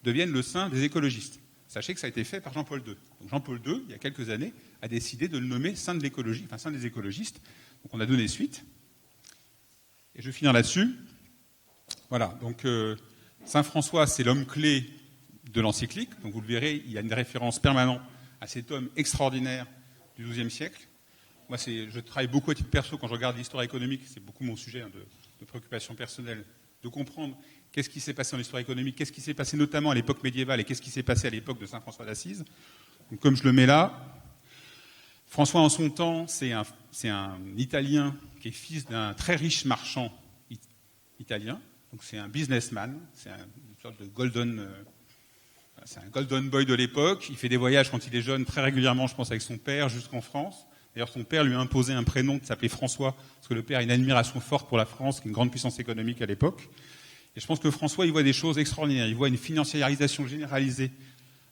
devienne le saint des écologistes. Sachez que ça a été fait par Jean-Paul II. Donc Jean-Paul II, il y a quelques années, a décidé de le nommer saint de l'écologie, enfin saint des écologistes. Donc on a donné suite. Et je vais finir là-dessus. Voilà, donc Saint François, c'est l'homme clé de l'encyclique. Donc vous le verrez, il y a une référence permanente à cet homme extraordinaire du XIIe siècle. Moi, je travaille beaucoup à titre perso quand je regarde l'histoire économique, c'est beaucoup mon sujet de préoccupation personnelle, de comprendre qu'est-ce qui s'est passé dans l'histoire économique, qu'est-ce qui s'est passé notamment à l'époque médiévale et qu'est-ce qui s'est passé à l'époque de Saint François d'Assise. Donc, comme je le mets là, François en son temps, c'est un Italien qui est fils d'un très riche marchand italien. Donc c'est un businessman, c'est une sorte de c'est un golden boy de l'époque. Il fait des voyages quand il est jeune très régulièrement, je pense, avec son père jusqu'en France. D'ailleurs, son père lui a imposé un prénom qui s'appelait François, parce que le père a une admiration forte pour la France, qui est une grande puissance économique à l'époque. Et je pense que François, il voit des choses extraordinaires. Il voit une financiarisation généralisée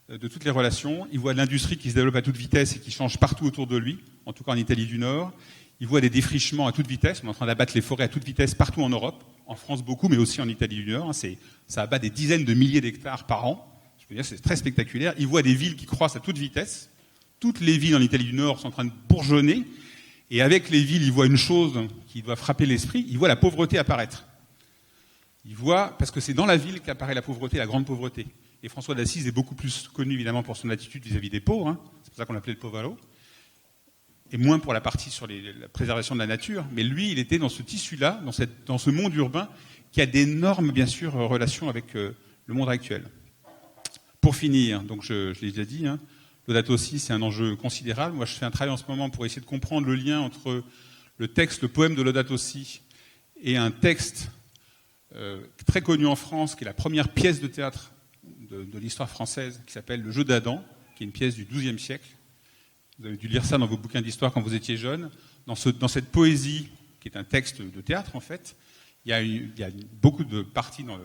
de toutes les relations. Il voit l'industrie qui se développe à toute vitesse et qui change partout autour de lui, en tout cas en Italie du Nord. Il voit des défrichements à toute vitesse. On est en train d'abattre les forêts à toute vitesse partout en Europe, en France beaucoup, mais aussi en Italie du Nord. Ça abat des dizaines de milliers d'hectares par an. Je veux dire, c'est très spectaculaire. Il voit des villes qui croissent à toute vitesse. Toutes les villes en Italie du Nord sont en train de bourgeonner. Et avec les villes, il voit une chose qui doit frapper l'esprit. Il voit la pauvreté apparaître. Il voit, parce que c'est dans la ville qu'apparaît la pauvreté, la grande pauvreté. Et François d'Assise est beaucoup plus connu, évidemment, pour son attitude vis-à-vis des pauvres. C'est pour ça qu'on l'appelait le povero. Et moins pour la partie sur la préservation de la nature. Mais lui, il était dans ce tissu-là, dans ce monde urbain, qui a d'énormes, bien sûr, relations avec le monde actuel. Pour finir, donc je l'ai déjà dit, Laudato Si, c'est un enjeu considérable. Moi, je fais un travail en ce moment pour essayer de comprendre le lien entre le texte, le poème de Laudato Si, et un texte très connu en France, qui est la première pièce de théâtre de l'histoire française, qui s'appelle Le Jeu d'Adam, qui est une pièce du XIIe siècle. Vous avez dû lire ça dans vos bouquins d'histoire quand vous étiez jeune. Dans cette poésie, qui est un texte de théâtre, en fait, il y a beaucoup de parties dans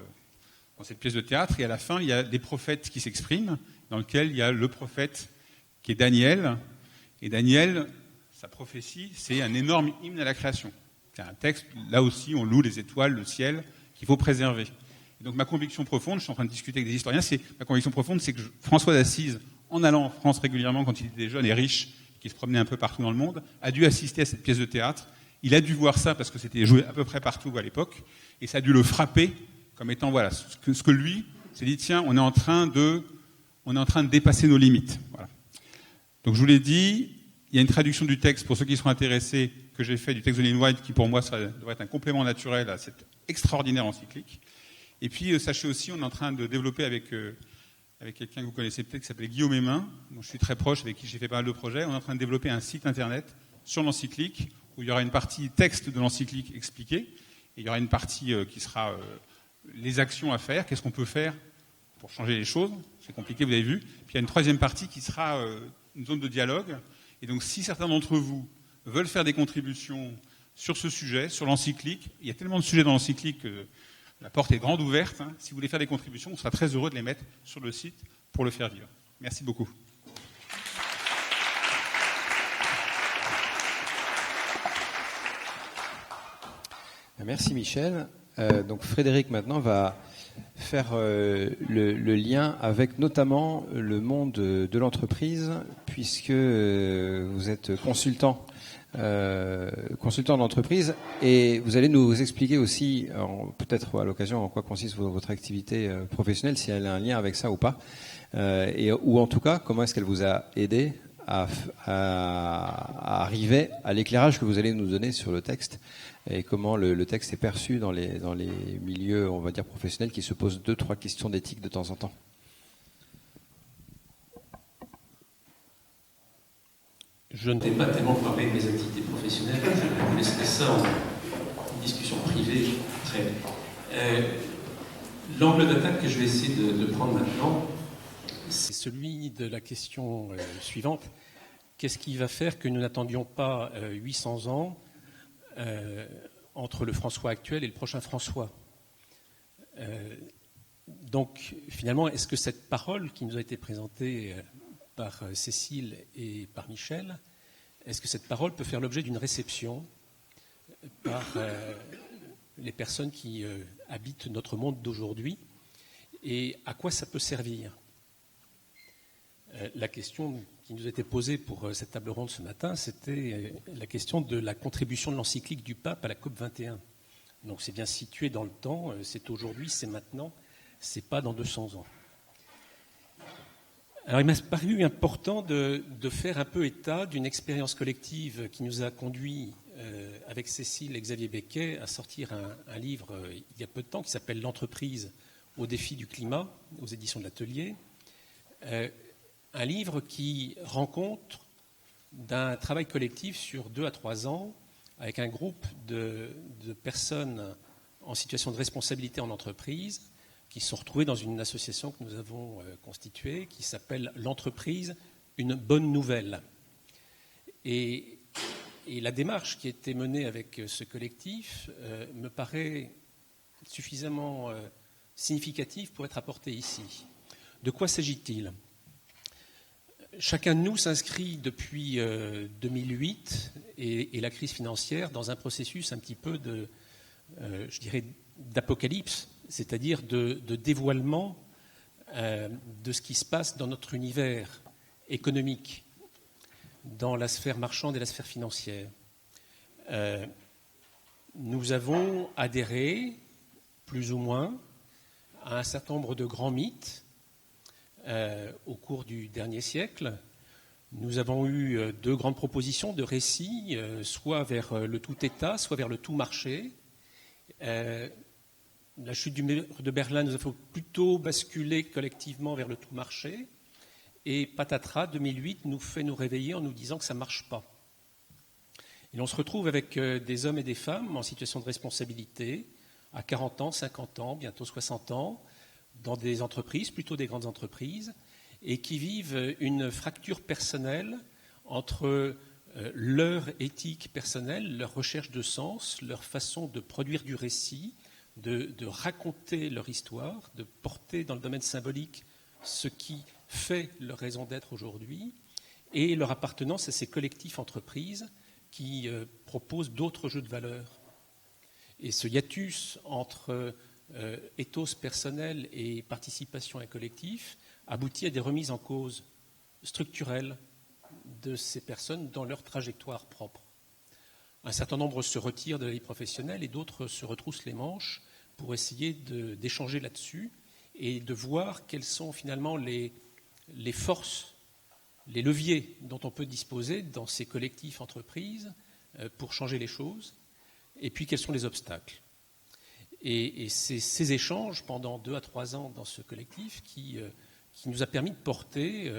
cette pièce de théâtre, et à la fin, il y a des prophètes qui s'expriment, dans lequel il y a le prophète qui est Daniel. Et Daniel, sa prophétie, c'est un énorme hymne à la création. C'est un texte, là aussi, on loue les étoiles, le ciel, qu'il faut préserver. Et donc ma conviction profonde, je suis en train de discuter avec des historiens, ma conviction profonde, c'est que François d'Assise, en allant en France régulièrement quand il était jeune et riche, qui se promenait un peu partout dans le monde, a dû assister à cette pièce de théâtre. il a dû voir ça parce que c'était joué à peu près partout à l'époque, et ça a dû le frapper comme étant voilà ce que lui s'est dit, tiens, on est en train de dépasser nos limites. Voilà. Donc je vous l'ai dit, il y a une traduction du texte pour ceux qui seront intéressés que j'ai fait du texte de Lynn White qui pour moi devrait être un complément naturel à cette extraordinaire encyclique. Et puis sachez aussi, on est en train de développer avec quelqu'un que vous connaissez peut-être qui s'appelle Guillaume Hémin, dont je suis très proche, avec qui j'ai fait pas mal de projets. On est en train de développer un site internet sur l'encyclique où il y aura une partie texte de l'encyclique expliquée et il y aura une partie qui sera les actions à faire, qu'est-ce qu'on peut faire pour changer les choses. C'est compliqué, vous avez vu. Puis il y a une troisième partie qui sera une zone de dialogue. Et donc si certains d'entre vous veulent faire des contributions sur ce sujet, sur l'encyclique, il y a tellement de sujets dans l'encyclique que la porte est grande ouverte. Hein. Si vous voulez faire des contributions, on sera très heureux de les mettre sur le site pour le faire vivre. Merci beaucoup. Merci Michel. Donc Frédéric maintenant va faire le lien avec notamment le monde de l'entreprise, puisque vous êtes consultant d'entreprise, et vous allez nous expliquer aussi, peut-être à l'occasion, en quoi consiste votre activité professionnelle, si elle a un lien avec ça ou pas, ou en tout cas, comment est-ce qu'elle vous a aidé à arriver à l'éclairage que vous allez nous donner sur le texte, et comment le texte est perçu dans les milieux, on va dire, professionnels, qui se posent 2-3 questions d'éthique de temps en temps. Je ne vais pas tellement parler de mes activités professionnelles, je vous laisserai ça en discussion privée après. L'angle d'attaque que je vais essayer de prendre maintenant, c'est celui de la question suivante. Qu'est-ce qui va faire que nous n'attendions pas 800 ans entre le François actuel et le prochain François? Donc, finalement, est-ce que cette parole qui nous a été présentée par Cécile et par Michel, est-ce que cette parole peut faire l'objet d'une réception par les personnes qui habitent notre monde d'aujourd'hui, et à quoi ça peut servir? La question qui nous a été posée pour cette table ronde ce matin, c'était la question de la contribution de l'encyclique du pape à la COP 21. Donc c'est bien situé dans le temps, c'est aujourd'hui, c'est maintenant, c'est pas dans 200 ans. Alors il m'a paru important de faire un peu état d'une expérience collective qui nous a conduit, avec Cécile et Xavier Becquet, à sortir un livre il y a peu de temps qui s'appelle « L'entreprise au défi du climat » aux éditions de l'Atelier. Un livre qui rend compte d'un travail collectif sur 2 à 3 ans avec un groupe de personnes en situation de responsabilité en entreprise qui se sont retrouvées dans une association que nous avons constituée qui s'appelle l'entreprise une bonne nouvelle. Et la démarche qui a été menée avec ce collectif me paraît suffisamment significative pour être apportée ici. De quoi s'agit-il ? Chacun de nous s'inscrit depuis 2008 et la crise financière dans un processus un petit peu je dirais, d'apocalypse, c'est-à-dire de dévoilement de ce qui se passe dans notre univers économique, dans la sphère marchande et la sphère financière. Nous avons adhéré, plus ou moins, à un certain nombre de grands mythes au cours du dernier siècle. Nous avons eu 2 grandes propositions de récits, soit vers le tout État, soit vers le tout marché. La chute du mur de Berlin nous a fait plutôt basculer collectivement vers le tout marché. Et patatras, 2008 nous fait nous réveiller en nous disant que ça ne marche pas. Et on se retrouve avec des hommes et des femmes en situation de responsabilité, à 40 ans, 50 ans, bientôt 60 ans, dans des entreprises, plutôt des grandes entreprises, et qui vivent une fracture personnelle entre leur éthique personnelle, leur recherche de sens, leur façon de produire du récit, de raconter leur histoire, de porter dans le domaine symbolique ce qui fait leur raison d'être aujourd'hui, et leur appartenance à ces collectifs entreprises qui proposent d'autres jeux de valeurs. Et ce hiatus entre ethos personnel et participation à un collectif aboutit à des remises en cause structurelles de ces personnes dans leur trajectoire propre. Un certain nombre se retirent de la vie professionnelle et d'autres se retroussent les manches pour essayer d'échanger là-dessus et de voir quelles sont finalement les forces, les leviers dont on peut disposer dans ces collectifs entreprises pour changer les choses, et puis quels sont les obstacles. Et c'est ces échanges pendant 2 à 3 ans dans ce collectif qui nous a permis de porter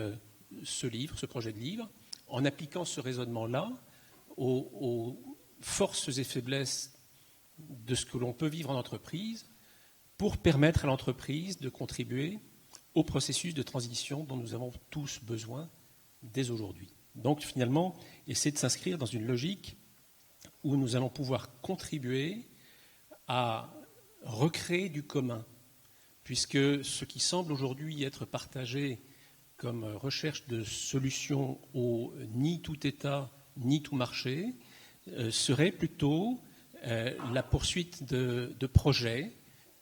ce projet de livre, en appliquant ce raisonnement-là aux forces et faiblesses de ce que l'on peut vivre en entreprise pour permettre à l'entreprise de contribuer au processus de transition dont nous avons tous besoin dès aujourd'hui. Donc finalement, essayer de s'inscrire dans une logique où nous allons pouvoir contribuer à recréer du commun, puisque ce qui semble aujourd'hui être partagé comme recherche de solutions au ni tout État, ni tout marché, serait plutôt la poursuite de projets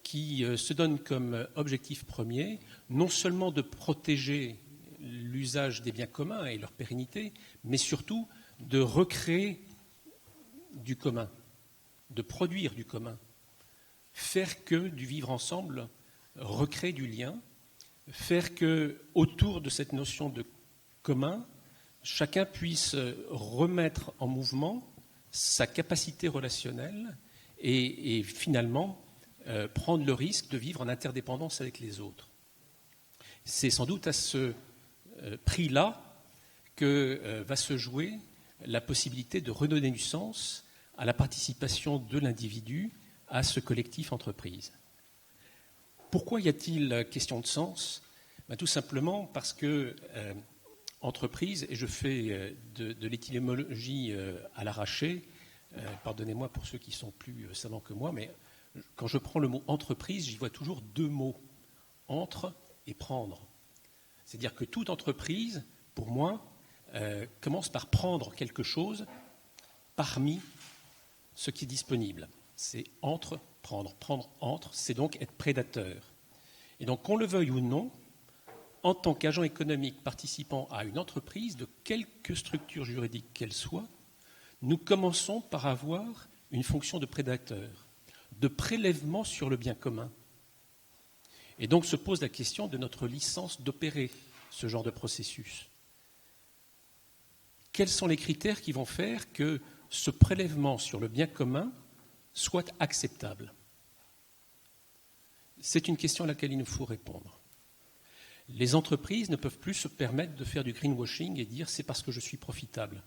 qui se donnent comme objectif premier non seulement de protéger l'usage des biens communs et leur pérennité, mais surtout de recréer du commun, de produire du commun, faire que du vivre ensemble recrée du lien, faire que autour de cette notion de commun, chacun puisse remettre en mouvement sa capacité relationnelle et finalement prendre le risque de vivre en interdépendance avec les autres. C'est sans doute à ce prix-là que va se jouer la possibilité de redonner du sens à la participation de l'individu à ce collectif entreprise. Pourquoi y a-t-il question de sens ? Tout simplement parce que entreprise, et je fais de l'étymologie à l'arraché, pardonnez-moi pour ceux qui sont plus savants que moi, mais quand je prends le mot entreprise, j'y vois toujours 2 mots, entre et prendre. C'est-à-dire que toute entreprise, pour moi, commence par prendre quelque chose parmi ce qui est disponible. C'est entre, prendre. Prendre entre, c'est donc être prédateur. Et donc, qu'on le veuille ou non, en tant qu'agent économique participant à une entreprise, de quelque structure juridique qu'elle soit, nous commençons par avoir une fonction de prédateur, de prélèvement sur le bien commun. Et donc se pose la question de notre licence d'opérer ce genre de processus. Quels sont les critères qui vont faire que ce prélèvement sur le bien commun soit acceptable ? C'est une question à laquelle il nous faut répondre. Les entreprises ne peuvent plus se permettre de faire du greenwashing et dire « c'est parce que je suis profitable ».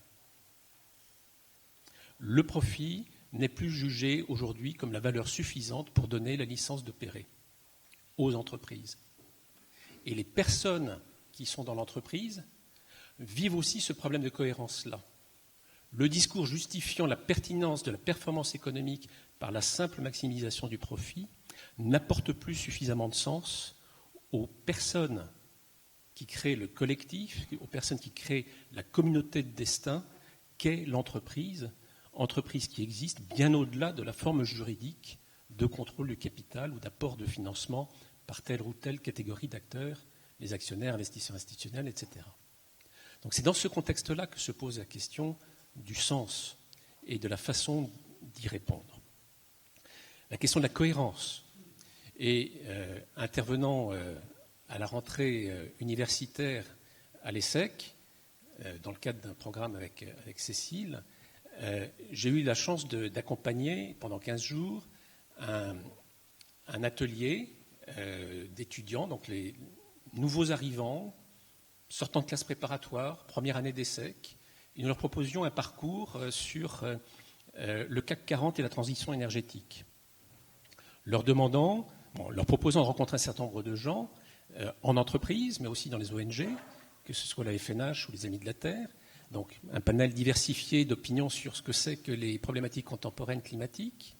Le profit n'est plus jugé aujourd'hui comme la valeur suffisante pour donner la licence d'opérer aux entreprises. Et les personnes qui sont dans l'entreprise vivent aussi ce problème de cohérence-là. Le discours justifiant la pertinence de la performance économique par la simple maximisation du profit n'apporte plus suffisamment de sens aux personnes qui créent le collectif, aux personnes qui créent la communauté de destin qu'est l'entreprise, entreprise qui existe bien au-delà de la forme juridique de contrôle du capital ou d'apport de financement par telle ou telle catégorie d'acteurs, les actionnaires, investisseurs institutionnels, etc. Donc c'est dans ce contexte-là que se pose la question du sens et de la façon d'y répondre. La question de la cohérence. Et intervenant à la rentrée universitaire à l'ESSEC, dans le cadre d'un programme avec Cécile, j'ai eu la chance d'accompagner pendant 15 jours un atelier d'étudiants, donc les nouveaux arrivants, sortant de classe préparatoire, première année d'ESSEC, et nous leur proposions un parcours sur le CAC 40 et la transition énergétique. Leur proposant de rencontrer un certain nombre de gens en entreprise, mais aussi dans les ONG, que ce soit la FNH ou les Amis de la Terre, donc un panel diversifié d'opinions sur ce que c'est que les problématiques contemporaines climatiques,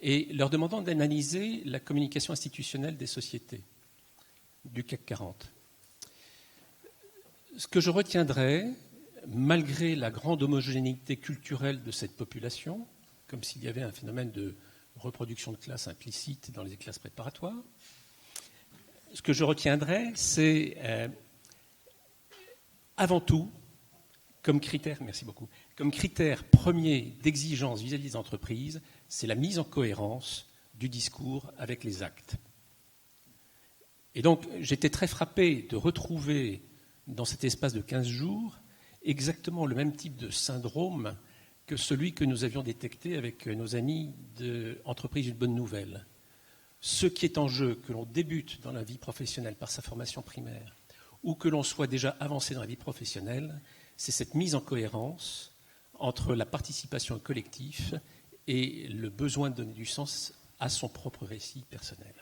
et leur demandant d'analyser la communication institutionnelle des sociétés du CAC 40. Ce que je retiendrai, malgré la grande homogénéité culturelle de cette population, comme s'il y avait un phénomène de reproduction de classe implicite dans les classes préparatoires, ce que je retiendrai, c'est avant tout comme critère, merci beaucoup, comme critère premier d'exigence vis-à-vis des entreprises, c'est la mise en cohérence du discours avec les actes. Et donc, j'étais très frappé de retrouver dans cet espace de 15 jours exactement le même type de syndrome que celui que nous avions détecté avec nos amis de Entreprise une bonne nouvelle. Ce qui est en jeu, que l'on débute dans la vie professionnelle par sa formation primaire ou que l'on soit déjà avancé dans la vie professionnelle, c'est cette mise en cohérence entre la participation collective et le besoin de donner du sens à son propre récit personnel.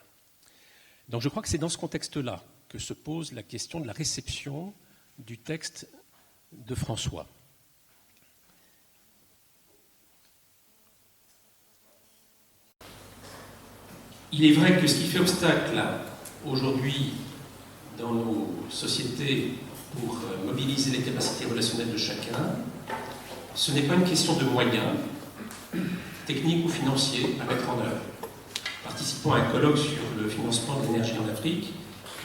Donc je crois que c'est dans ce contexte-là que se pose la question de la réception du texte de François. Il est vrai que ce qui fait obstacle aujourd'hui dans nos sociétés pour mobiliser les capacités relationnelles de chacun, ce n'est pas une question de moyens, techniques ou financiers, à mettre en œuvre. Participant à un colloque sur le financement de l'énergie en Afrique,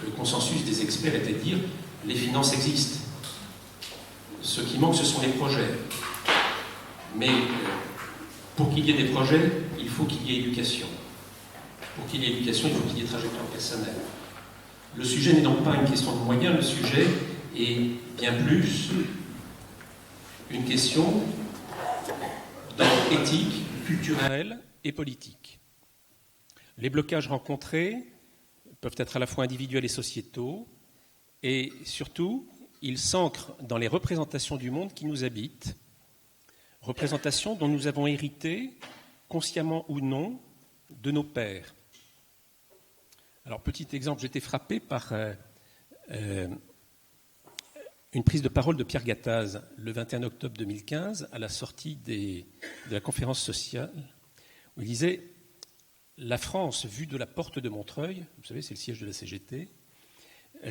le consensus des experts était de dire les finances existent. Ce qui manque, ce sont les projets. Mais pour qu'il y ait des projets, il faut qu'il y ait éducation. Pour qu'il y ait éducation, il faut qu'il y ait trajectoire personnelle. Le sujet n'est donc pas une question de moyens, le sujet est bien plus une question d'ordre éthique, culturel et politique. Les blocages rencontrés peuvent être à la fois individuels et sociétaux, et surtout, ils s'ancrent dans les représentations du monde qui nous habitent, représentations dont nous avons hérité, consciemment ou non, de nos pères. Alors, petit exemple, j'étais frappé par une prise de parole de Pierre Gattaz le 21 octobre 2015 à la sortie de la conférence sociale, où il disait « La France, vue de la porte de Montreuil, vous savez, c'est le siège de la CGT,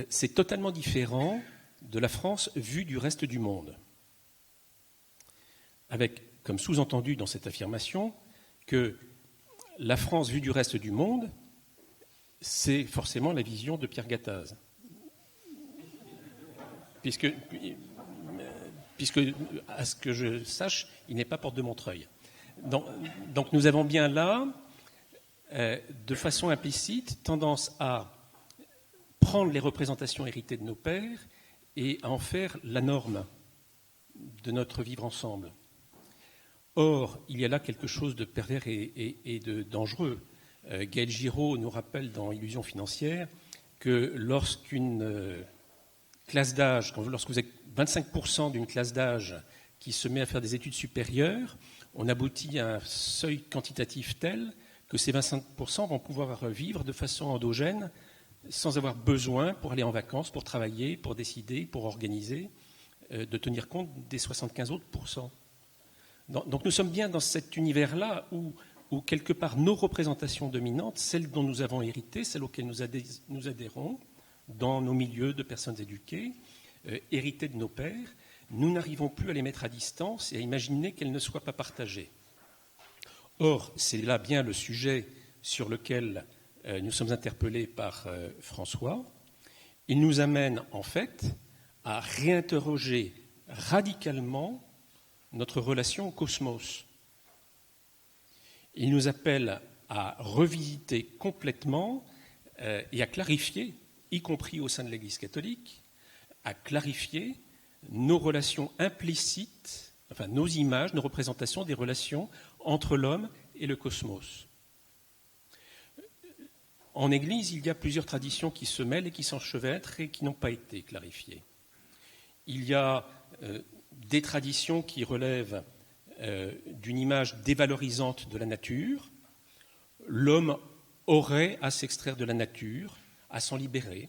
c'est totalement différent de la France vue du reste du monde. » Avec comme sous-entendu dans cette affirmation que la France vue du reste du monde, c'est forcément la vision de Pierre Gattaz. Puisque, à ce que je sache, il n'est pas porte de Montreuil. Donc nous avons bien là, de façon implicite, tendance à prendre les représentations héritées de nos pères et à en faire la norme de notre vivre ensemble. Or, il y a là quelque chose de pervers et de dangereux. Gaël Giraud nous rappelle dans Illusion financière que lorsqu'une classe d'âge, lorsque vous êtes 25% d'une classe d'âge qui se met à faire des études supérieures, on aboutit à un seuil quantitatif tel que ces 25% vont pouvoir vivre de façon endogène sans avoir besoin, pour aller en vacances, pour travailler, pour décider, pour organiser, de tenir compte des 75 autres pourcents. Donc nous sommes bien dans cet univers-là où quelque part nos représentations dominantes, celles dont nous avons hérité, celles auxquelles nous adhérons, dans nos milieux de personnes éduquées, héritées de nos pères, nous n'arrivons plus à les mettre à distance et à imaginer qu'elles ne soient pas partagées. Or, c'est là bien le sujet sur lequel nous sommes interpellés par François. Il nous amène en fait à réinterroger radicalement notre relation au cosmos. Il nous appelle à revisiter complètement et à clarifier, y compris au sein de l'Église catholique, à clarifier nos relations implicites, enfin nos images, nos représentations des relations entre l'homme et le cosmos. En Église, il y a plusieurs traditions qui se mêlent et qui s'enchevêtrent et qui n'ont pas été clarifiées. Il y a des traditions qui relèvent d'une image dévalorisante de la nature. L'homme aurait à s'extraire de la nature, à s'en libérer.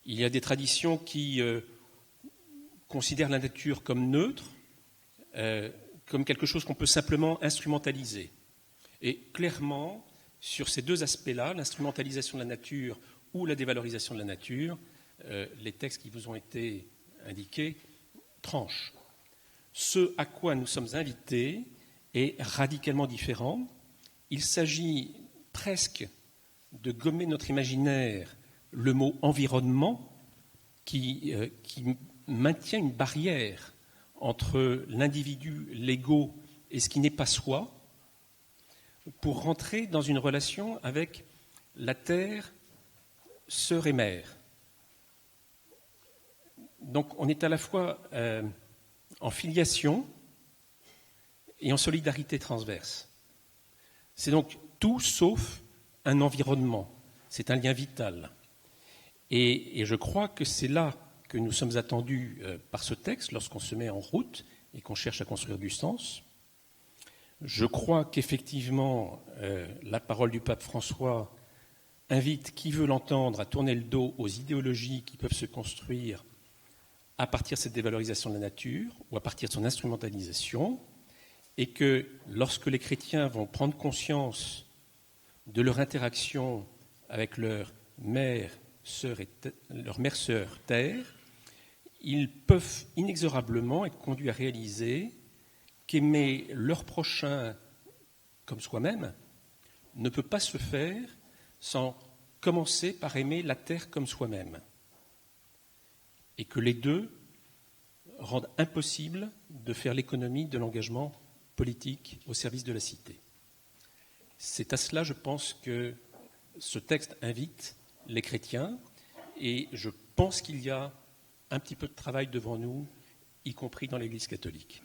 Il y a des traditions qui considèrent la nature comme neutre, comme quelque chose qu'on peut simplement instrumentaliser. Et clairement, sur ces deux aspects-là, l'instrumentalisation de la nature ou la dévalorisation de la nature, les textes qui vous ont été indiqués tranchent. Ce à quoi nous sommes invités est radicalement différent. Il s'agit presque de gommer notre imaginaire le mot environnement qui maintient une barrière entre l'individu, l'ego et ce qui n'est pas soi, pour rentrer dans une relation avec la terre, sœur et mère. Donc on est à la fois en filiation et en solidarité transverse. C'est donc tout sauf un environnement, c'est un lien vital. Et je crois que c'est là que nous sommes attendus par ce texte lorsqu'on se met en route et qu'on cherche à construire du sens. Je crois qu'effectivement, la parole du pape François invite qui veut l'entendre à tourner le dos aux idéologies qui peuvent se construire à partir de cette dévalorisation de la nature ou à partir de son instrumentalisation, et que lorsque les chrétiens vont prendre conscience de leur interaction avec leur mère, sœur, terre, ils peuvent inexorablement être conduits à réaliser qu'aimer leur prochain comme soi-même ne peut pas se faire sans commencer par aimer la terre comme soi-même. Et que les deux rendent impossible de faire l'économie de l'engagement politique au service de la cité. C'est à cela, je pense, que ce texte invite les chrétiens, et je pense qu'il y a un petit peu de travail devant nous, y compris dans l'Église catholique.